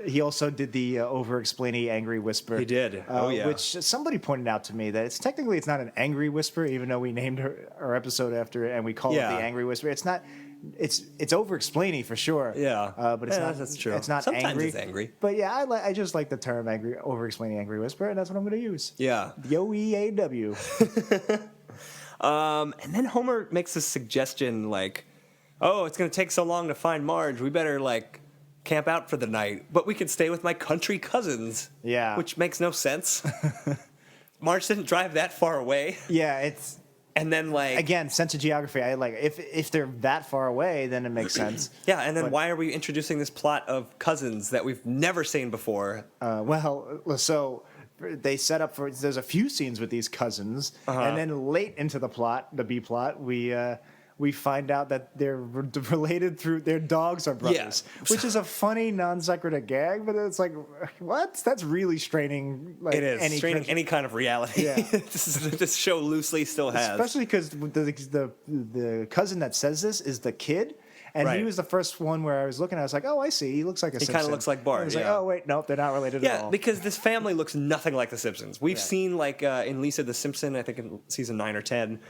He also did the over-explaining angry whisper. He did. Which somebody pointed out to me that it's not an angry whisper, even though we named our episode after it and we call it the angry whisper. It's not... It's over-explaining for sure. Yeah. But it's not... That's true. It's not Sometimes angry. it's angry. But yeah, I just like the term angry, over-explaining angry whisper, and that's what I'm going to use. Yeah. The OEAW. And then Homer makes a suggestion like, oh, it's going to take so long to find Marge. We better like camp out for the night, but we can stay with my country cousins. Yeah. Which makes no sense. Marge didn't drive that far away. Yeah, it's... And then, like... Again, sense of geography. I like if they're that far away, then it makes sense. Yeah, and then why are we introducing this plot of cousins that we've never seen before? So they set up for... There's a few scenes with these cousins, and then late into the plot, the B plot, we find out that they're related through... Their dogs are brothers, which is a funny non sequitur gag, but it's like, what? That's really straining... Like, it is, straining any kind of reality. Yeah. This show loosely still has. Especially because the cousin that says this is the kid. And he was the first one where I was looking. I was like, "Oh, I see. He looks like a Simpson." He kind of looks like Bart. I was like, "Oh, wait, nope, they're not related at all." Yeah, because this family looks nothing like the Simpsons. We've seen like in Lisa the Simpson, I think in season 9 or 10.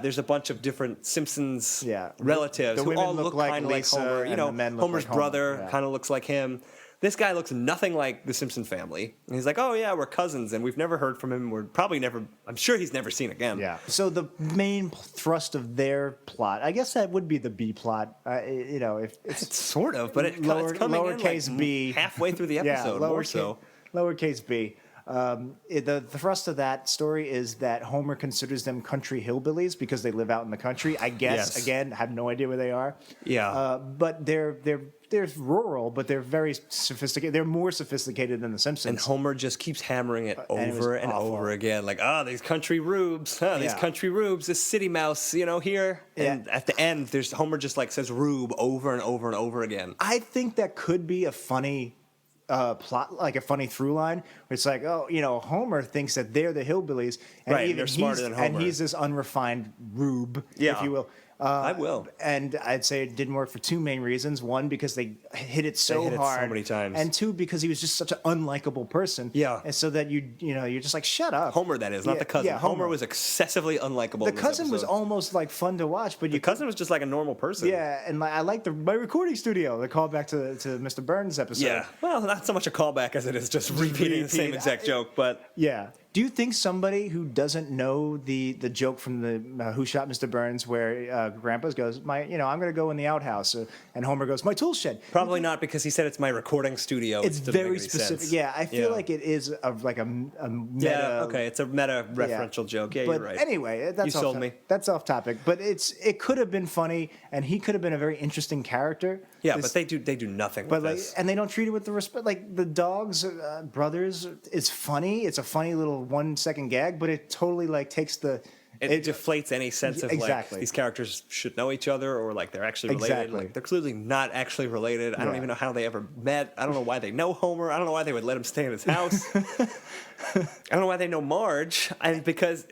There's a bunch of different Simpsons relatives the who women all look kind of like Lisa, Homer. and the men look Homer's like Homer. brother kind of looks like him. This guy looks nothing like the Simpson family. And he's like, oh, yeah, we're cousins, and we've never heard from him. We're probably never... I'm sure he's never seen again. Yeah. So the main thrust of their plot, I guess that would be the B plot. If it's sort of, but it's coming lowercase in like B. halfway through the episode, more so. Lowercase b. The thrust of that story is that Homer considers them country hillbillies because they live out in the country. I guess, again, have no idea where they are. Yeah. But they're rural, but they're very sophisticated. They're more sophisticated than the Simpsons. And Homer just keeps hammering it over and over again. Like, these country rubes. These country rubes. This city mouse, here. And at the end, Homer just like says rube over and over and over again. I think that could be a funny plot, like a funny through line, where it's like, Homer thinks that they're the hillbillies, and even they're smarter than Homer, and he's this unrefined rube, if you will. I will. And I'd say it didn't work for two main reasons. One, because they hit it so hard so many times. And two, because he was just such an unlikable person. Yeah. And so that you're just like, shut up. Homer, that is, not the cousin. Yeah, Homer was excessively unlikable. The cousin was almost like fun to watch, but the cousin was just like a normal person. Yeah, and I like my recording studio. The callback to Mr. Burns episode. Yeah. Well, not so much a callback as it is just repeating the same exact joke, but yeah. Do you think somebody who doesn't know the joke from the Who Shot Mr. Burns, where Grandpa goes, I'm going to go in the outhouse, and Homer goes, my tool shed. Probably not, because he said it's my recording studio. It's doesn't very make any specific. sense. Yeah, I feel like it is a meta. Yeah, okay, it's a meta referential joke. Yeah, but you're right. Anyway, that's you sold me. That's off topic. But it could have been funny, and he could have been a very interesting character. Yeah, but they do nothing with this. And they don't treat it with the respect. Like the Dogs Brothers, it's funny. It's a funny little 1 second gag, but it totally takes the. It deflates any sense of exactly. these characters should know each other or they're actually related. Exactly. They're clearly not actually related. I don't even know how they ever met. I don't know why they know Homer. I don't know why they would let him stay in his house. I don't know why they know Marge. Because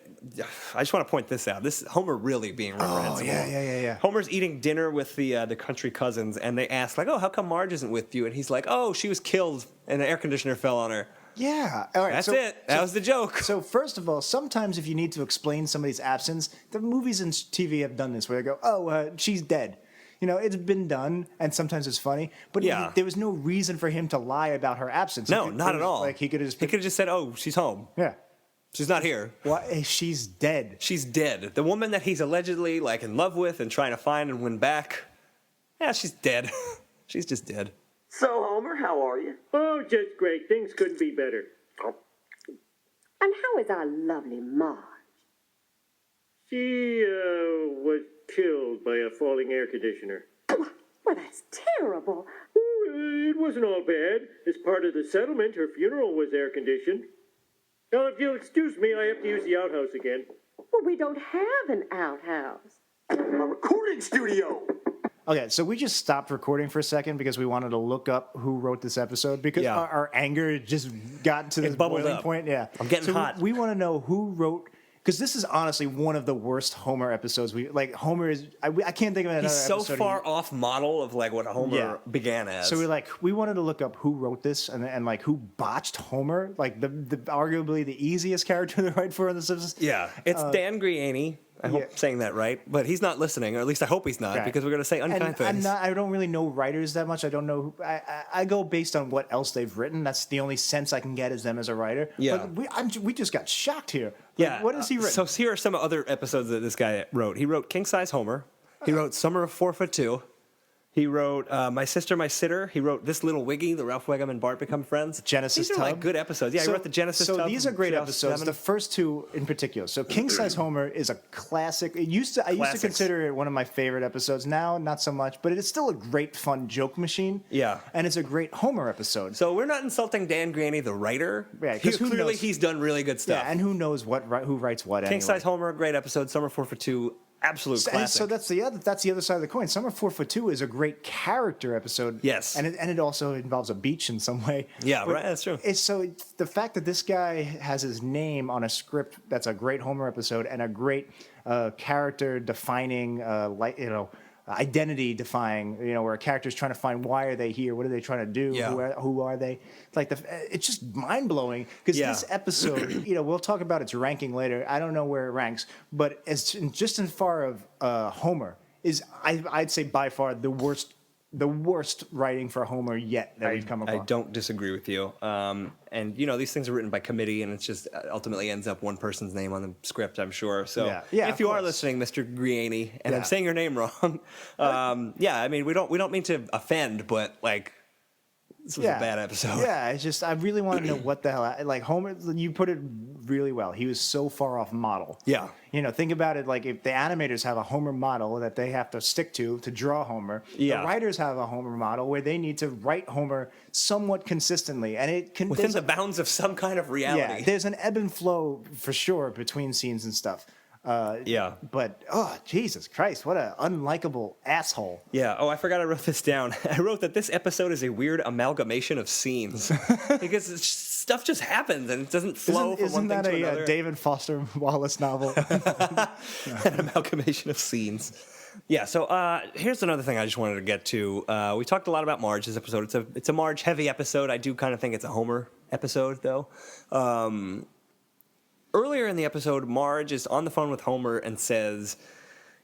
I just want to point this out. This Homer really being reprehensible. Oh yeah. Homer's eating dinner with the country cousins, and they ask how come Marge isn't with you? And he's like, oh, she was killed, and an air conditioner fell on her. Yeah. All right. That's it. That was the joke. So first of all, sometimes if you need to explain somebody's absence, the movies and TV have done this where they go, oh, she's dead. It's been done, and sometimes it's funny. But there was no reason for him to lie about her absence. No, not at all. He could have just said, oh, she's home. Yeah. She's not here. Why? She's dead. She's dead. The woman that he's allegedly in love with and trying to find and win back, yeah, she's dead. She's just dead. So, Homer, how are you? Oh, just great. Things couldn't be better. And how is our lovely Marge? She was killed by a falling air conditioner. Well, that's terrible. It wasn't all bad. As part of the settlement, her funeral was air conditioned. Now, if you'll excuse me, I have to use the outhouse again. Well, we don't have an outhouse. A recording studio! Okay, so we just stopped recording for a second because we wanted to look up who wrote this episode because our anger just got to this boiling point. Yeah, I'm getting hot. We want to know who wrote, because this is honestly one of the worst Homer episodes. Homer is, I can't think of another episode. He's so far off model of what Homer began as. So we wanted to look up who wrote this and who botched Homer, the arguably the easiest character to write for in The Simpsons. Yeah, it's Dan Grianey. I hope I'm saying that right, but he's not listening, or at least I hope he's not, because we're going to say unkind things. I don't really know writers that much. I don't know. I go based on what else they've written. That's the only sense I can get as them as a writer. Yeah. But we just got shocked here. Yeah. What has he written? So here are some other episodes that this guy wrote. He wrote King Size Homer. He wrote Summer of 4'2". He wrote My Sister, My Sitter. He wrote This Little Wiggy, the Ralph Wiggum and Bart Become Friends. Genesis These are Tub. Good episodes. Yeah, he wrote the Genesis Tub. So these are great 2007. episodes. The first two in particular. So King Size Homer is a classic. I used to consider it one of my favorite episodes. Now, not so much. But it is still a great, fun joke machine. Yeah. And it's a great Homer episode. So we're not insulting Dan Grianey, the writer. Yeah, clearly he's done really good stuff. Yeah, and who knows who writes what King anyway. Size Homer, great episode. Summer 4'2", absolute classic. And so that's the other side of the coin. Summer 4'2" is a great character episode. Yes. And it also involves a beach in some way. Yeah, right. That's true. The fact that this guy has his name on a script that's a great Homer episode and a great character defining, identity defying, where a character's trying to find why are they here, what are they trying to do, who are they? It's just mind blowing because this episode, we'll talk about its ranking later. I don't know where it ranks, but as far of Homer is, I'd say by far the worst writing for Homer yet that we've come across. I don't disagree with you. And these things are written by committee, and it's just ultimately ends up one person's name on the script, I'm sure. So if you are listening, Mr. Grianey, and I'm saying your name wrong, we don't mean to offend, but this was a bad episode. Yeah, it's just I really want to know what the hell. Homer, you put it really well. He was so far off model. Yeah. Think about it. If the animators have a Homer model that they have to stick to draw Homer, the writers have a Homer model where they need to write Homer somewhat consistently, and it can within the bounds of some kind of reality. Yeah, there's an ebb and flow for sure between scenes and stuff. But Jesus Christ, what an unlikable asshole. Yeah. Oh, I forgot I wrote this down. I wrote that this episode is a weird amalgamation of scenes because stuff just happens and it doesn't flow from one thing to another. Isn't that a David Foster Wallace novel? An amalgamation of scenes. Yeah. So here's another thing I just wanted to get to. We talked a lot about Marge this episode. It's a Marge heavy episode. I do kind of think it's a Homer episode though. Earlier in the episode, Marge is on the phone with Homer and says,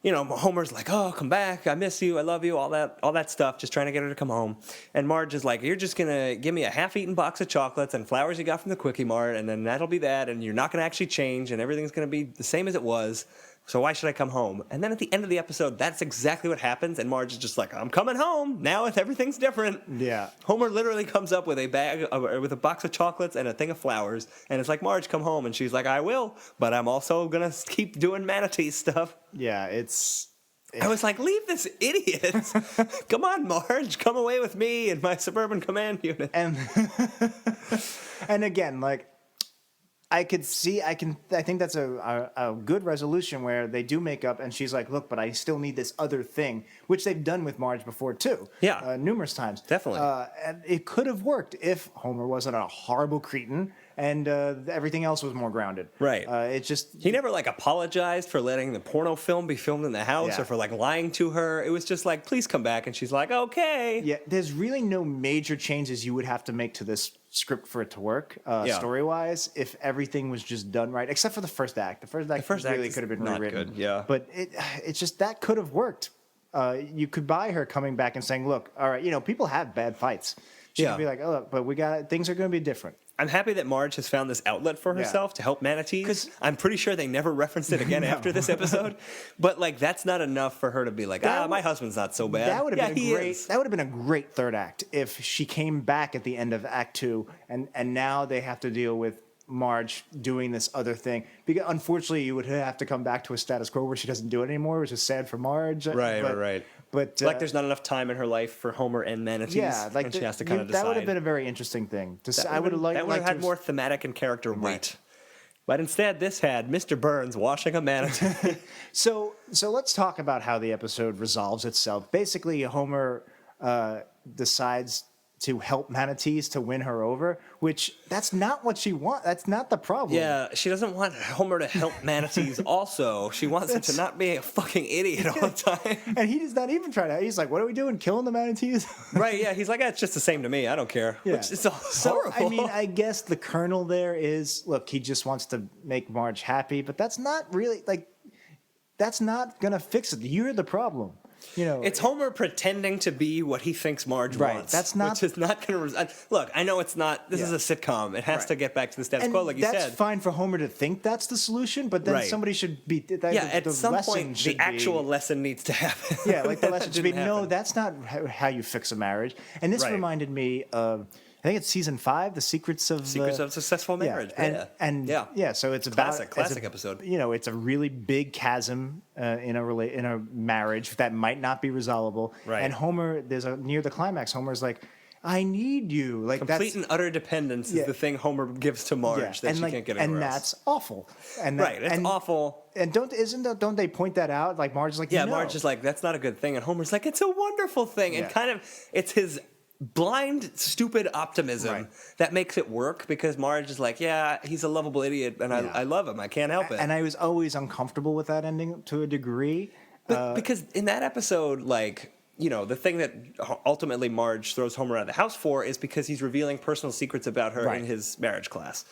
Homer's like, oh, come back. I miss you. I love you. All that stuff. Just trying to get her to come home. And Marge is like, you're just going to give me a half-eaten box of chocolates and flowers you got from the Quickie Mart, and then that'll be that, and you're not going to actually change, and everything's going to be the same as it was. So why should I come home? And then at the end of the episode, that's exactly what happens, and Marge is just like, I'm coming home. Now everything's different. Yeah. Homer literally comes up with with a box of chocolates and a thing of flowers, and it's like, Marge, come home. And she's like, I will, but I'm also going to keep doing manatee stuff. Yeah, I was like, leave this idiot. Come on, Marge. Come away with me and my suburban command unit. And again, like, I think that's a good resolution where they do make up, and she's like, look, but I still need this other thing, which they've done with Marge before, too. Yeah. Numerous times. Definitely. And it could have worked if Homer wasn't a horrible cretin and everything else was more grounded. Right. He never, apologized for letting the porno film be filmed in the house or for, lying to her. It was just like, please come back. And she's like, okay. Yeah, there's really no major changes you would have to make to this script for it to work, story-wise, if everything was just done right, except for the first act. The first act really could have been not rewritten. Good, yeah. But it's just that could have worked. You could buy her coming back and saying, look, all right, people have bad fights. She could be like, oh, look, but things are going to be different. I'm happy that Marge has found this outlet for herself to help manatees. I'm pretty sure they never referenced it again after this episode. But that's not enough for her to be like, my husband's not so bad. That would have been a great third act if she came back at the end of Act 2 and now they have to deal with Marge doing this other thing. Because unfortunately, you would have to come back to a status quo where she doesn't do it anymore, which is sad for Marge. Right. But there's not enough time in her life for Homer and manatees. Yeah, and she has to kind of decide. That would have been a very interesting thing. That would have had more thematic and character weight. But instead, this had Mr. Burns washing a manatee. So let's talk about how the episode resolves itself. Basically, Homer decides to help manatees to win her over, which that's not what she wants. That's not the problem. Yeah, she doesn't want Homer to help manatees also. She wants him to not be a fucking idiot all the time. And he does not even try to. He's like, what are we doing, killing the manatees? Right, yeah. He's like, it's just the same to me. I don't care. Yeah. Which is horrible. I mean, I guess the kernel there is, look, he just wants to make Marge happy, but that's not really, that's not going to fix it. You're the problem. It's Homer pretending to be what he thinks Marge wants. That's not, which is not going to. Look, I know it's not. This is a sitcom. It has to get back to the status quo, like you said. That's fine for Homer to think that's the solution, but then somebody should be. At some point, the actual lesson needs to happen. Yeah, the lesson should be no. That's not how you fix a marriage. And this reminded me of. I think it's season 5, The Secrets of Successful Marriage. So it's about classic episode. It's a really big chasm in a marriage that might not be resolvable. Right. And Homer, near the climax, Homer's like, I need you. Complete and utter dependence is the thing Homer gives to Marge that she can't get anywhere else. That's awful. It's awful. And don't they point that out? Like Marge is like, Marge is like, that's not a good thing, and Homer's like, it's a wonderful thing, and kind of it's his blind, stupid optimism that makes it work because Marge is like, he's a lovable idiot, and I love him. I can't help it. And I was always uncomfortable with that ending to a degree. Because in that episode, the thing that ultimately Marge throws Homer out of the house for is because he's revealing personal secrets about her in his marriage class.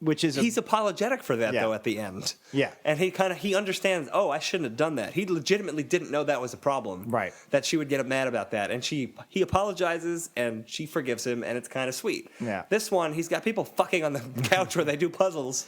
Which is he's apologetic for that though at the end. Yeah. And he understands, I shouldn't have done that. He legitimately didn't know that was a problem. Right. That she would get mad about that. And he apologizes and she forgives him and it's kind of sweet. Yeah. This one, he's got people fucking on the couch where they do puzzles.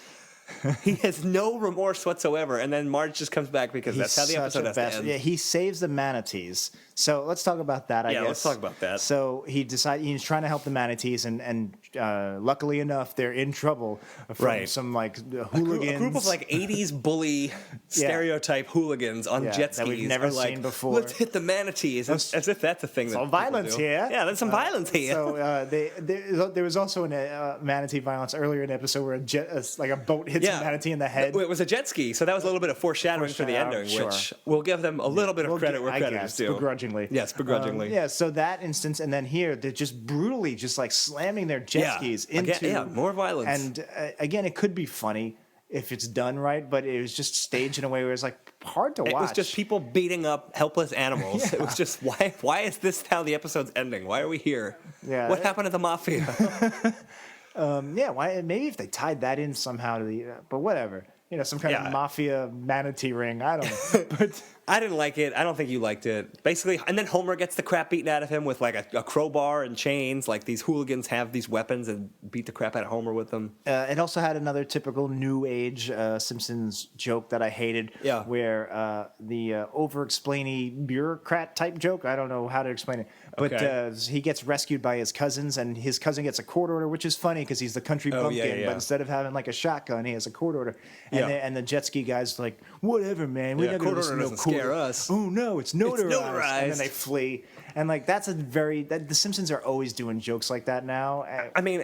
He has no remorse whatsoever, and then Marge just comes back because that's how the episode has to end. Yeah, he saves the manatees. So let's talk about that, I guess. Yeah, let's talk about that. So he's trying to help the manatees, and luckily enough, they're in trouble from some hooligans. A group of 80s bully stereotype hooligans on jet skis that we've never seen before. Let's hit the manatees, as if that's a thing. Some violence here. Yeah, there's some violence here. So there was also a manatee violence earlier in the episode where a boat hits a manatee in the head. It was a jet ski, so that was a little bit of foreshadowing for the ending, which we'll give them a little bit of credit where credit is due. Begrudgingly. Yes, begrudgingly. So that instance, and then here, they're just brutally slamming their jet skis into... more violence. And again, it could be funny if it's done right, but it was just staged in a way where it's hard to watch. It was just people beating up helpless animals. It was just, why is this how the episode's ending? Why are we here? Yeah. What happened to the mafia? Why? Maybe if they tied that in somehow to the... but whatever. some kind of mafia manatee ring. I don't know. But I didn't like it. I don't think you liked it. Basically, and then Homer gets the crap beaten out of him with like a crowbar and chains. Like these hooligans have these weapons and beat the crap out of Homer with them. It also had another typical new age Simpsons joke that I hated. Yeah. Where the over-explainy bureaucrat type joke. I don't know how to explain it. But Okay. he gets rescued by his cousins, and his cousin gets a court order, which is funny because he's the country bumpkin. But instead of having like a shotgun, he has a court order. And the jet ski guy's like, whatever, man. We're not going to listen to no court order. Us. Oh no, it's notarized. And then they notarized. flee. And like that's the Simpsons are always doing jokes like that now. I mean,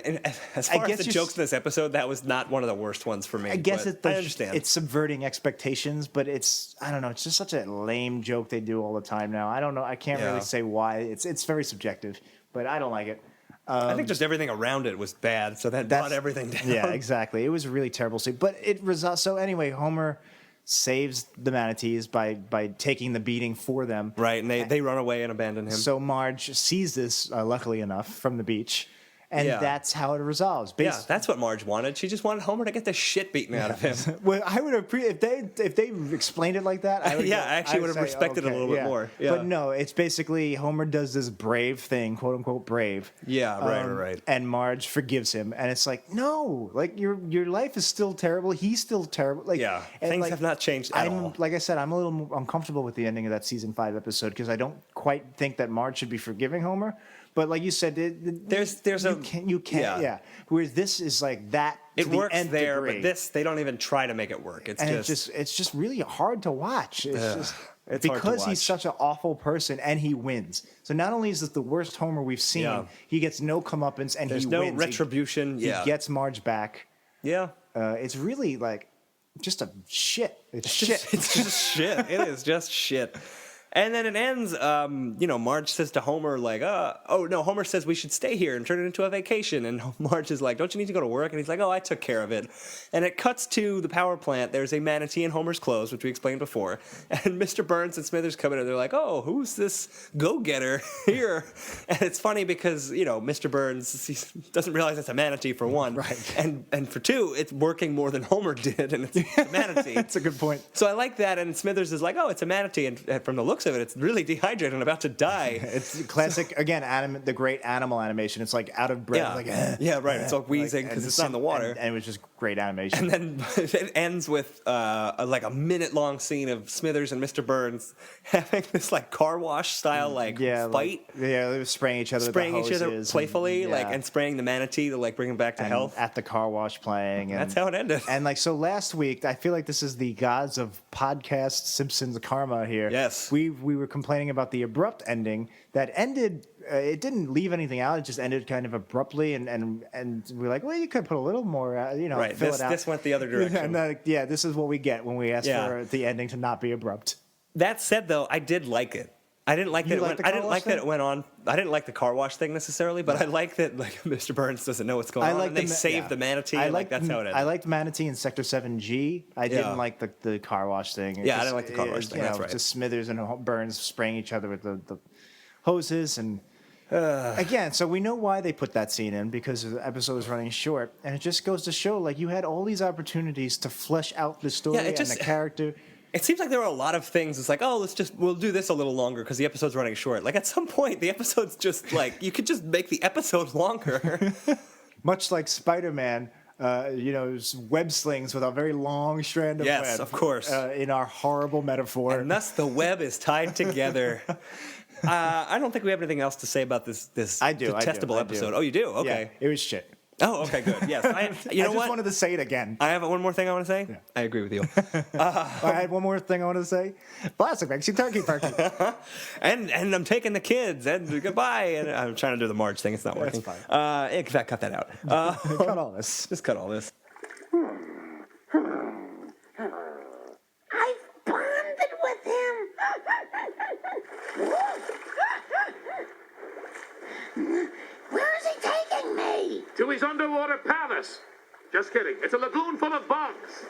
as far as the you're jokes in this episode, that was not one of the worst ones for me. I guess I understand. it's subverting expectations, but I don't know. It's just such a lame joke they do all the time now. I don't know. I can't really say why. It's very subjective, but I don't like it. I think just everything around it was bad, so that brought everything down. Yeah, exactly. It was a really terrible scene, but it results. So anyway, Homer saves the Manatees by taking the beating for them. Right, and they run away and abandon him. So Marge sees this, luckily enough, from the beach. And that's how it resolves. Yeah, that's what Marge wanted. She just wanted Homer to get the shit beaten out of him. Well, I would appreciate if they explained it like that. I actually would have respected it a little bit more. Yeah. But no, it's basically Homer does this brave thing, quote unquote brave. Yeah, right. And Marge forgives him, and it's like, no, like your life is still terrible. He's still terrible. Like, things have not changed at all. Like I said, I'm a little uncomfortable with the ending of that season 5 episode because I don't quite think that Marge should be forgiving Homer. But like you said, you can't. Whereas this is like that. It works nth there, degree. but this they don't even try to make it work. It's just really hard to watch. It's hard because to he's watch. such an awful person and he wins. So not only is this the worst Homer we've seen, he gets no comeuppance and There's he no wins. retribution. He gets Marge back. Yeah. It's really like just a shit. It's shit. It's just shit. It is just shit. And then it ends, Marge says to Homer, like, Homer says we should stay here and turn it into a vacation. And Marge is like, don't you need to go to work? And he's like, oh, I took care of it. And it cuts to the power plant. There's a manatee in Homer's clothes, which we explained before. And Mr. Burns and Smithers come in and they're like, oh, who's this go-getter here? And it's funny because, Mr. Burns he doesn't realize it's a manatee for one. Right. And for two, it's working more than Homer did, and it's a manatee. That's a good point. So I like that. And Smithers is like, oh, it's a manatee. And from the looks of it, it's really dehydrated and about to die. It's classic, again, the great animal animation. It's like out of breath. Like, right. It's all wheezing because it's not in the water. And it was just great animation. And then it ends with a minute-long scene of Smithers and Mr. Burns having this like car wash style fight. They were spraying each other with the hoses playfully, and, and spraying the manatee to like bring him back to health. At the car wash playing. And that's how it ended. And so last week, I feel like this is the gods of podcast Simpsons karma here. Yes. We were complaining about the abrupt ending that ended. It didn't leave anything out. It just ended kind of abruptly, and we're like, well, you could put a little more, right. fill it out. This went the other direction. And, this is what we get when we ask for the ending to not be abrupt. That said, though, I did like it. I didn't like that. I didn't like that it went on. I didn't like the car wash thing necessarily, but I like that Mr. Burns doesn't know what's going on. And they saved the manatee. That's how it ended. I liked Manatee in Sector 7G. I didn't like the car wash thing. I didn't like the car wash thing. That's right. Just Smithers and Burns spraying each other with the hoses and. Again, so we know why they put that scene in because the episode was running short, and it just goes to show like you had all these opportunities to flesh out the story and the character. It seems like there were a lot of things. It's like, oh, we'll do this a little longer because the episode's running short. Like at some point, the episode's just like you could just make the episode longer. Much like Spider-Man, web slings with a very long strand of web. Yes, of course. In our horrible metaphor, and thus the web is tied together. I don't think we have anything else to say about this detestable episode. Oh, you do? Okay. Yeah, it was shit. Oh, okay, good. Yes. I just wanted to say it again. I have one more thing I want to say. Yeah. I agree with you. I had one more thing I wanted to say. Plastic makes you turkey perky. and I'm taking the kids and goodbye. And I'm trying to do the Marge thing. It's not working. That's fine. In fact, cut that out. Cut all this. Just cut all this. I've bonded with him. Where is he taking me? To his underwater palace. Just kidding. It's a lagoon full of bugs.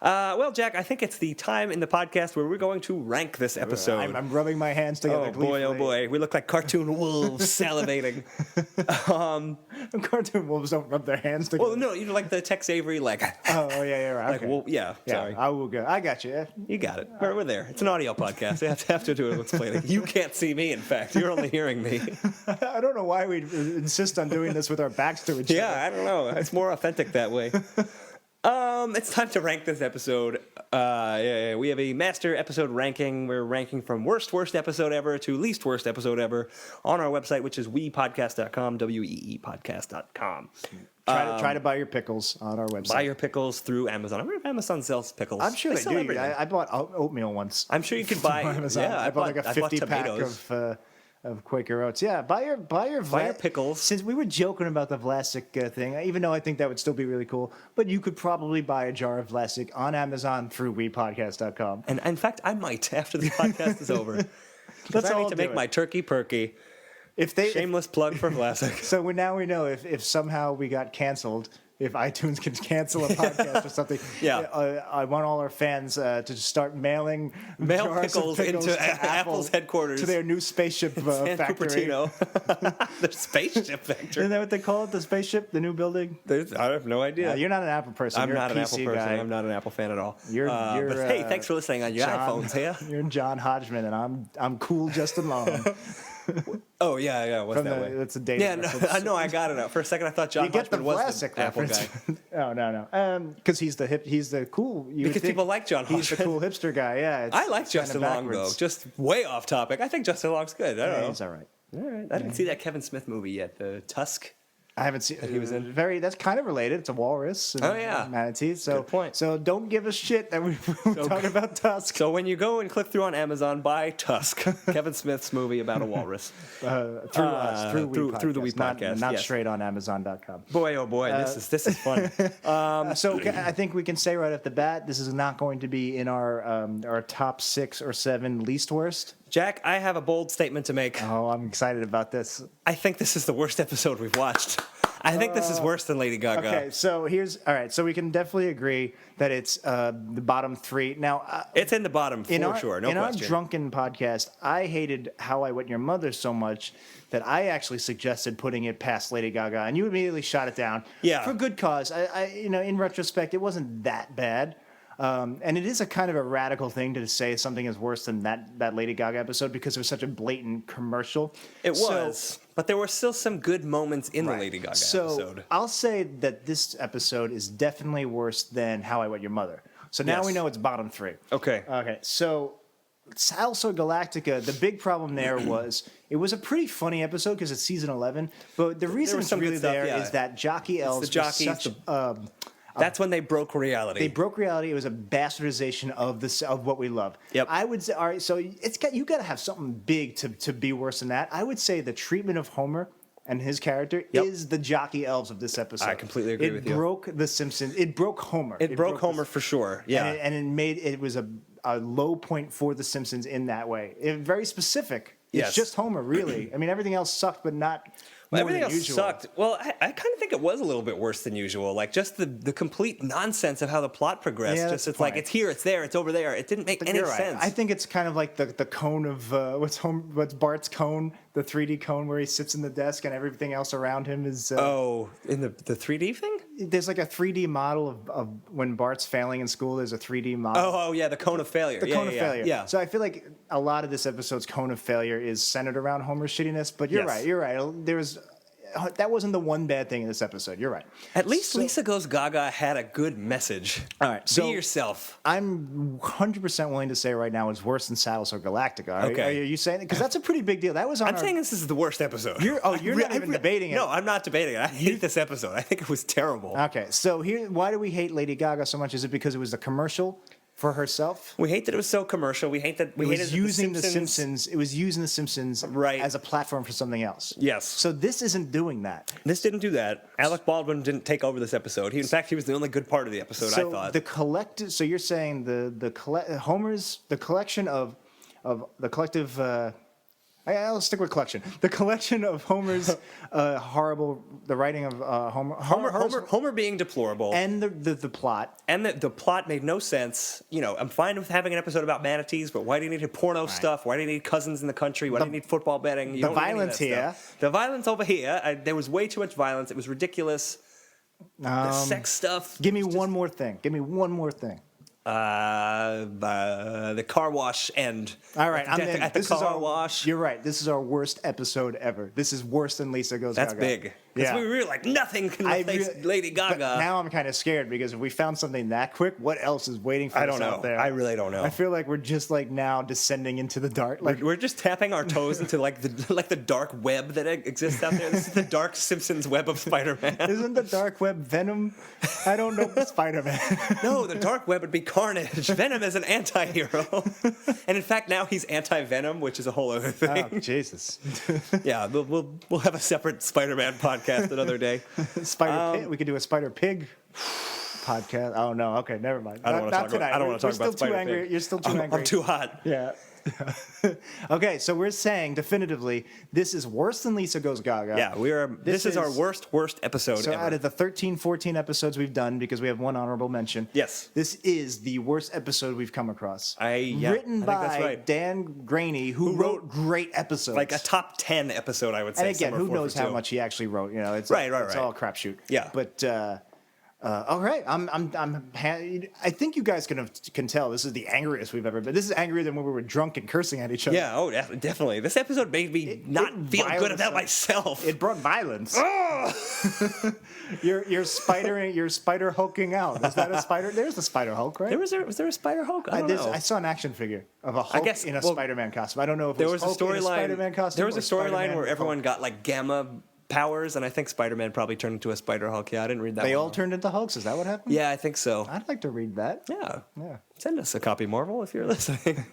Well, Jack, I think it's the time in the podcast where we're going to rank this episode. I'm rubbing my hands together. Oh boy, oh boy. We look like cartoon wolves salivating. Cartoon wolves don't rub their hands together. Well, no, like the Tex Avery, like. Oh, yeah, right. Like, Okay. well, yeah, sorry. I will go. I got you. You got it. We're there. It's an audio podcast. You have to do it explaining. You can't see me, in fact. You're only hearing me. I don't know why we insist on doing this with our backs to each other. Yeah, I don't know. It's more authentic that way. It's time to rank this episode. We have a master episode ranking. We're ranking from worst episode ever to least worst episode ever on our website, which is weepodcast.com, weepodcast.com. Try to buy your pickles on our website. Buy your pickles through Amazon. I wonder if Amazon sells pickles. I'm sure they sell do. everything. I bought oatmeal once. I'm sure you could buy. Amazon. Yeah, I bought like a 50 pack tomatoes. of Quaker Oats. Yeah, buy your pickles. Since we were joking about the Vlasic thing, even though I think that would still be really cool, but you could probably buy a jar of Vlasic on Amazon through WePodcast.com. And in fact, I might after the podcast is over. Let's I all need to do make it. my turkey perky. Shameless plug for Vlasic. So now we know if somehow we got canceled, if iTunes can cancel a podcast or something. Yeah. I want all our fans to just start mailing Mail jars of pickles into to Apple's headquarters. to their new spaceship San factory. Cupertino. The spaceship factory. Isn't that what they call it? The spaceship, the new building. I have no idea. You're not an Apple person. I'm You're not a an PC Apple person. guy. I'm not an Apple fan at all. You're, but hey, thanks for listening on your iPhones here. You're John Hodgman, and I'm cool Justin Long. Oh yeah. What's From that way? That's a dating Yeah, no, reference. I know. I got it. For a second, I thought John You get the Hodgman was Vlasic the Apple reference. guy. No. Because he's the cool. You would Because think people like John He's the Hodgman. cool hipster guy. Yeah. I like Justin Long though. backwards. Just way off topic. I think Justin Long's good. I don't know. He's all right. All right. I didn't see that Kevin Smith movie yet. The Tusk. I haven't seen. He was in. That's kind of related. It's a walrus. And Oh, yeah. manatees. So Good point. So don't give us shit that we're talking about Tusk. So when you go and click through on Amazon, buy Tusk, Kevin Smith's movie about a walrus. Through us, through the We not, Podcast, not yes. straight on Amazon.com. Boy, oh boy, this is fun. So I think we can say right off the bat, this is not going to be in our top 6 or 7 least worst. Jack, I have a bold statement to make. Oh, I'm excited about this. I think this is the worst episode we've watched. I think this is worse than Lady Gaga. Okay, so all right. So we can definitely agree that it's the bottom 3. Now, It's in the bottom for sure, no in question. our drunken podcast, I hated How I Wet Your Mother so much that I actually suggested putting it past Lady Gaga, and you immediately shot it down. Yeah. For good cause. I in retrospect, it wasn't that bad. And it is a kind of a radical thing to say something is worse than that Lady Gaga episode because it was such a blatant commercial. It was, but there were still some good moments in the Lady Gaga episode. I'll say that this episode is definitely worse than How I Wet Your Mother. So now Yes. we know it's bottom 3. Okay. Okay, so Salsa Galactica, the big problem there was it was a pretty funny episode because it's season 11, but the reason was it's some good really stuff, there yeah. is that Jockey Elves the jockeys, was such That's when they broke reality. they broke reality. It was a bastardization of what we love. Yep. I would say, all right, so you got to have something big to be worse than that. I would say the treatment of Homer and his character is the Jockey Elves of this episode. I completely agree with you. It broke The Simpsons. It broke Homer. It broke Homer for sure. Yeah. and it was a low point for The Simpsons in that way. Very specific. Yes. It's just Homer, really. I mean, everything else sucked, but not. Well, more everything than else usual. sucked. Well, I kind of think it was a little bit worse than usual. Like just the complete nonsense of how the plot progressed. Yeah, Just that's it's like fine. it's here, it's there, it's over there. It didn't make But any you're right. sense. I think it's kind of like the cone of what's Bart's cone, the 3D cone where he sits in the desk and everything else around him is. Oh, in the 3D thing? There's like a 3D model of when Bart's failing in school. There's a 3D model. Oh, yeah, the cone of failure. The Yeah, cone yeah, of yeah. failure. Yeah. So I feel like a lot of this episode's cone of failure is centered around Homer's shittiness. But you're Yes. right. You're right. There was. That wasn't the one bad thing in this episode. You're right. At least Lisa Goes Gaga had a good message. All right, Be so- yourself. I'm 100% willing to say right now it's worse than Battlestar Galactica. Okay. Are you saying it? Because that's a pretty big deal. That was on I'm saying this is the worst episode. You're not even debating it. No, I'm not debating it. I hate this episode. I think it was terrible. Okay, so why do we hate Lady Gaga so much? Is it because it was the commercial for herself? We hate that it was so commercial. We hate that It hated was that using the Simpsons. It was using the Simpsons Right. as a platform for something else. Yes. So this isn't doing that. This didn't do that. Alec Baldwin didn't take over this episode. In fact, he was the only good part of the episode. So I thought. the collective. So you're saying Homer's the collection of the collective. I'll stick with collection. The collection of Homer's the writing of Homer being deplorable. And the plot. And the plot made no sense. You know, I'm fine with having an episode about manatees, but why do you need porno stuff? Why do you need cousins in the country? Why do you need football betting? You the don't need any of violence that here. stuff. The violence over here. There was way too much violence. It was ridiculous. The sex stuff. Give me one more thing. The car wash end. All right, I'm Death in. at the This car is our wash. You're right. This is our worst episode ever. This is worse than Lisa Goes That's Gaga. big. Because Yeah. we were like, nothing can replace Lady Gaga. But now I'm kind of scared because if we found something that quick, what else is waiting for I us don't know. out there? I really don't know. I feel like we're just like now descending into the dark. Like We're just tapping our toes into like the dark web that exists out there. This is the dark Simpsons web of Spider-Man. isn't the dark web Venom? I don't know Spider-Man. No, the dark web would be Carnage. Venom is an anti-hero. And in fact, now he's anti-Venom, which is a whole other thing. Oh, Jesus. Yeah, we'll have a separate Spider-Man podcast another day. Spider Pig. We could do a Spider Pig podcast. Oh no. Okay, never mind. I don't want to talk tonight. about. I don't want to talk about Still too Spider-Pig. angry. You're still too angry. I'm too hot. Yeah. Okay, so we're saying definitively this is worse than Lisa Goes Gaga. Yeah, we are. This is our worst episode So ever. out of the 13, 14 episodes we've done, because we have one honorable mention. Yes. This is the worst episode we've come across. Yeah, Written I think by that's right. Dan Graney, who wrote great episodes. Like a top 10 episode, I would say. And again, somewhere who 4 knows for how 2. much he actually wrote? You know, it's Right. It's all a crapshoot. Yeah. But all right, I think you guys can tell this is the angriest we've ever been. This is angrier than when we were drunk and cursing at each other. Yeah. Oh, definitely. This episode made me not feel good about myself. It brought violence. You're spider hulking out. Is that a spider? There's a Spider Hulk, right? Was there a Spider Hulk? I don't know. I saw an action figure of a Hulk in a Spider-Man costume. I don't know if There it was a Hulk in storyline. Spider-Man costume. There was a or Spider-Man storyline where with everyone Hulk. got like gamma powers, and I think Spider-Man probably turned into a Spider Hulk. Yeah, I didn't read that. They one. all turned into Hulks. Is that what happened? Yeah, I think so. I'd like to read that. Yeah. Yeah. Send us a copy, Marvel, if you're listening.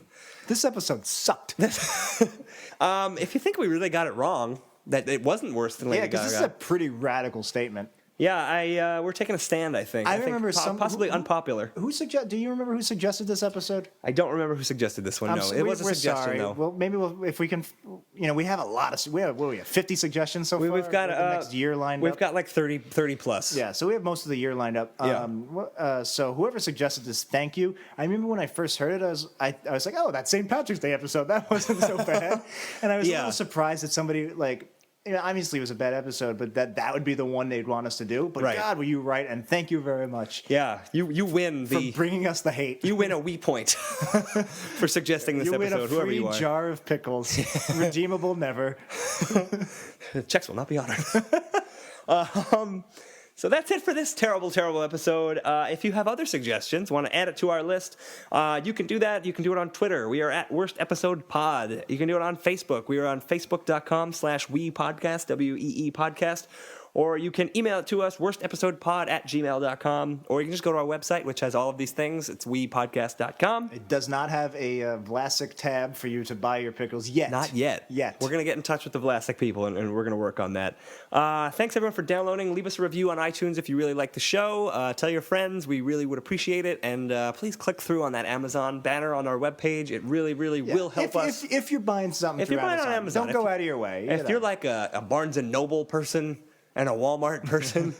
This episode sucked. If you think we really got it wrong, that it wasn't worse than Lady Yeah, because Gaga. this is a pretty radical statement. Yeah, we're taking a stand, I think. I think remember possibly unpopular. Do you remember who suggested this episode? I don't remember who suggested this one. No, it was a we're suggestion sorry. though. Well, maybe we can. We have a lot of. We have 50 suggestions so far. We've got the next year lined up. We've got like 30 plus. Yeah, so we have most of the year lined up. Yeah. So whoever suggested this, thank you. I remember when I first heard it, I was like, oh, that St. Patrick's Day episode, that wasn't so bad. And I was a little surprised that somebody obviously it was a bad episode, but that would be the one they'd want us to do. But God, were you right? And thank you very much. Yeah, you win for bringing us the hate. You win a wee point for suggesting this episode. You win a whoever you free are. jar of pickles, redeemable never. Checks will not be honored. So that's it for this terrible, terrible episode. If you have other suggestions, want to add it to our list, you can do that. You can do it on Twitter. We are at Worst Episode Pod. You can do it on Facebook. We are on facebook.com/weepodcast, WEE podcast. Or you can email it to us, worstepisodepod@gmail.com. Or you can just go to our website, which has all of these things. It's weepodcast.com. It does not have a Vlasic tab for you to buy your pickles yet. Not yet. We're going to get in touch with the Vlasic people, and we're going to work on that. Thanks, everyone, for downloading. Leave us a review on iTunes if you really like the show. Tell your friends. We really would appreciate it. And please click through on that Amazon banner on our webpage. It really, really will help us. If you're buying something through Amazon, don't go out of your way. If you're like a Barnes & Noble person and a Walmart person,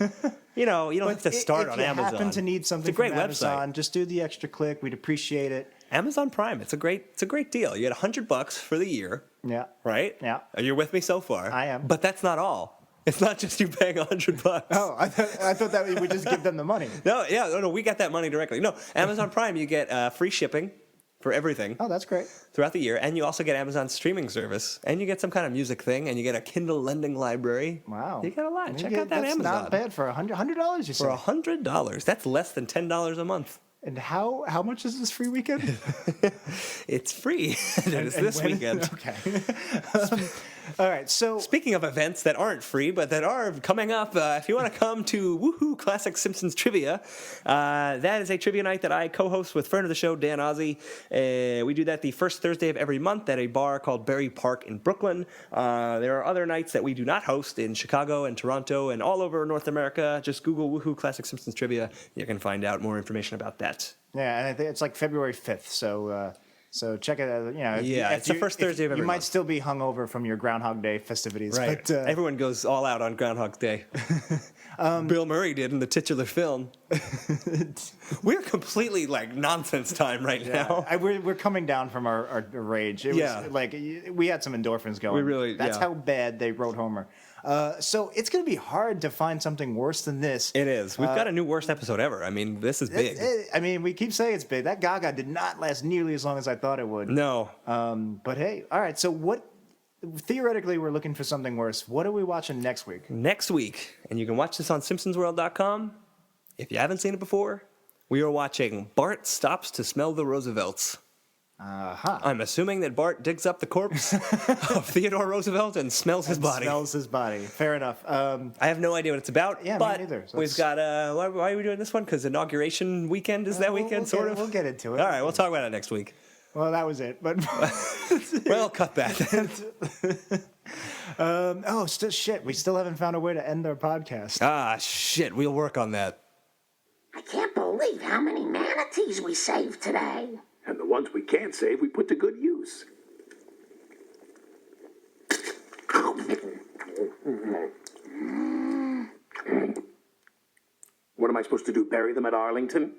you don't have to start on Amazon. If you happen to need something it's a great from Amazon, website. just do the extra click. We'd appreciate it. Amazon Prime, it's a great deal. You get $100 for the year. Yeah. Right? Yeah. Are you with me so far? I am. But that's not all. It's not just you paying $100. Oh, I thought that we would just give them the money. No, we got that money directly. No, Amazon Prime, you get free shipping for everything. Oh, that's great. Throughout the year, and you also get Amazon's streaming service, and you get some kind of music thing, and you get a Kindle lending library. Wow. You get a lot. Check out that that's Amazon. Not bad for $100. You For say $100, that's less than $10 a month. And how much is this free weekend? It's free. It's this weekend. Okay. All right. So speaking of events that aren't free but that are coming up, if you want to come to Woohoo Classic Simpsons Trivia, that is a trivia night that I co-host with friend of the show Dan Ozzie. We do that the first Thursday of every month at a bar called Berry Park in Brooklyn. There are other nights that we do not host in Chicago and Toronto and all over North America. Just Google Woohoo Classic Simpsons Trivia. You can find out more information about that. Yeah, and I think it's like February 5th. So So check it out. It's the first Thursday of every You might month. still be hungover from your Groundhog Day festivities. Right. But, Everyone goes all out on Groundhog Day. Bill Murray did in the titular film. We're completely like nonsense time right now. We're coming down from our rage. It was like we had some endorphins going. That's how bad they wrote Homer. So it's going to be hard to find something worse than this. It is. We've got a new worst episode ever. I mean, this is big. We keep saying it's big. That Gaga did not last nearly as long as I thought it would. No. But hey, all right. So what? Theoretically, we're looking for something worse. What are we watching next week? Next week, and you can watch this on SimpsonsWorld.com. If you haven't seen it before, we are watching Bart Stops to Smell the Roosevelts. I'm assuming that Bart digs up the corpse of Theodore Roosevelt and smells his body. Smells his body. Fair enough. I have no idea what it's about. Yeah, but me neither. So we've got why are we doing this one? Because inauguration weekend is that weekend, sort of. We'll get into it. All right, we'll talk about it next week. Well, that was it. But well, cut that. Shit. We still haven't found a way to end our podcast. Ah, shit. We'll work on that. I can't believe how many manatees we saved today. And the ones we can't save, we put to good use. What am I supposed to do, bury them at Arlington?